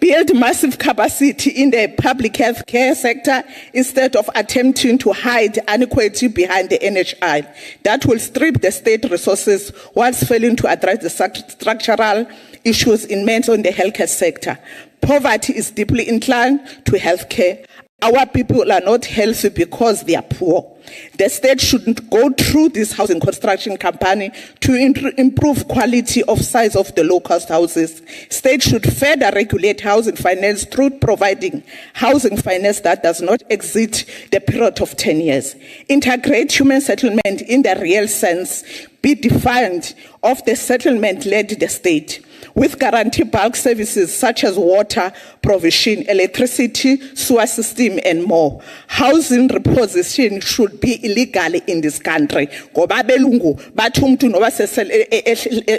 Build massive capacity in the public health care sector instead of attempting to hide inequity behind the NHI. That will strip the state resources whilst failing to address the structural issues immense in the healthcare sector. Poverty is deeply inclined to healthcare. Our people are not healthy because they are poor. The state shouldn't go through this housing construction campaign to improve quality of size of the low-cost houses. State should further regulate housing finance through providing housing finance that does not exceed the period of 10 years. Integrate human settlement in the real sense, be defined of the settlement-led the state, with guarantee bulk services such as water provision, electricity, sewer system, and more. Housing reposition should be illegal in this country. Ngoba belungu bathi umuntu noba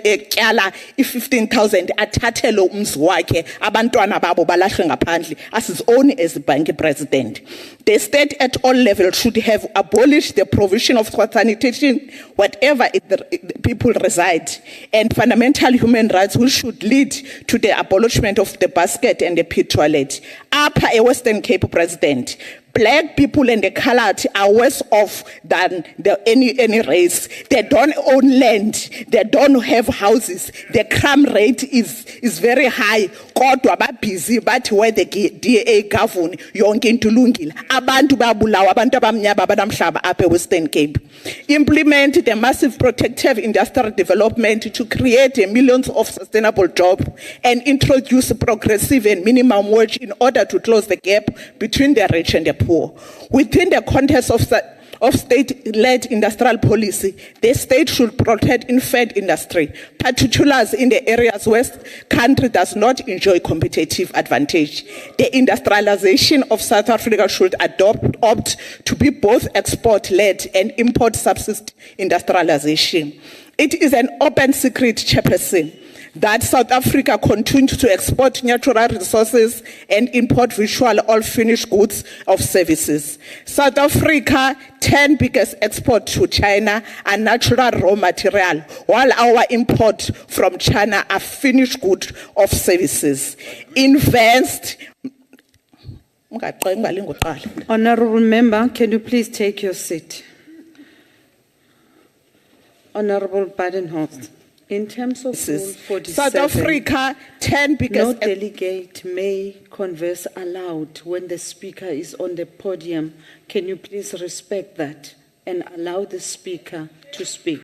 ekyala i-15,000 athathele umzi wakhe abantwana babo balahlwe ngaphandle as his own as bank president. The state at all levels should have abolished the provision of sanitation whatever the people reside, and fundamental human rights which should lead to the abolishment of the basket and the pit toilet. Upper a Western Cape President, black people and the colored are worse off than any race. They don't own land. They don't have houses. The crime rate is very high. Kodwa ba busy but where the DA govern yonke into lungile. Abantu babulawa abantu abamnyama abanamhlaba apha Western Cape. Implement the massive protective industrial development to create millions of sustainable jobs and introduce progressive and minimum wage in order to close the gap between the rich and the poor. Within the context of state-led industrial policy, the state should protect infant industry, particularly in the areas where country does not enjoy competitive advantage. The industrialization of South Africa should opt to be both export-led and import-subsist industrialization. It is an open secret, Chairperson, that South Africa continues to export natural resources and import virtual all finished goods of services. South Africa 10 biggest export to China are natural raw material, while our import from China are finished goods of services. Invest. Honorable member, can you please take your seat? Honorable Badenhorst. In terms of Rule 47, South Africa 10 biggest. No delegate may converse aloud when the speaker is on the podium. Can you please respect that and allow the speaker to speak?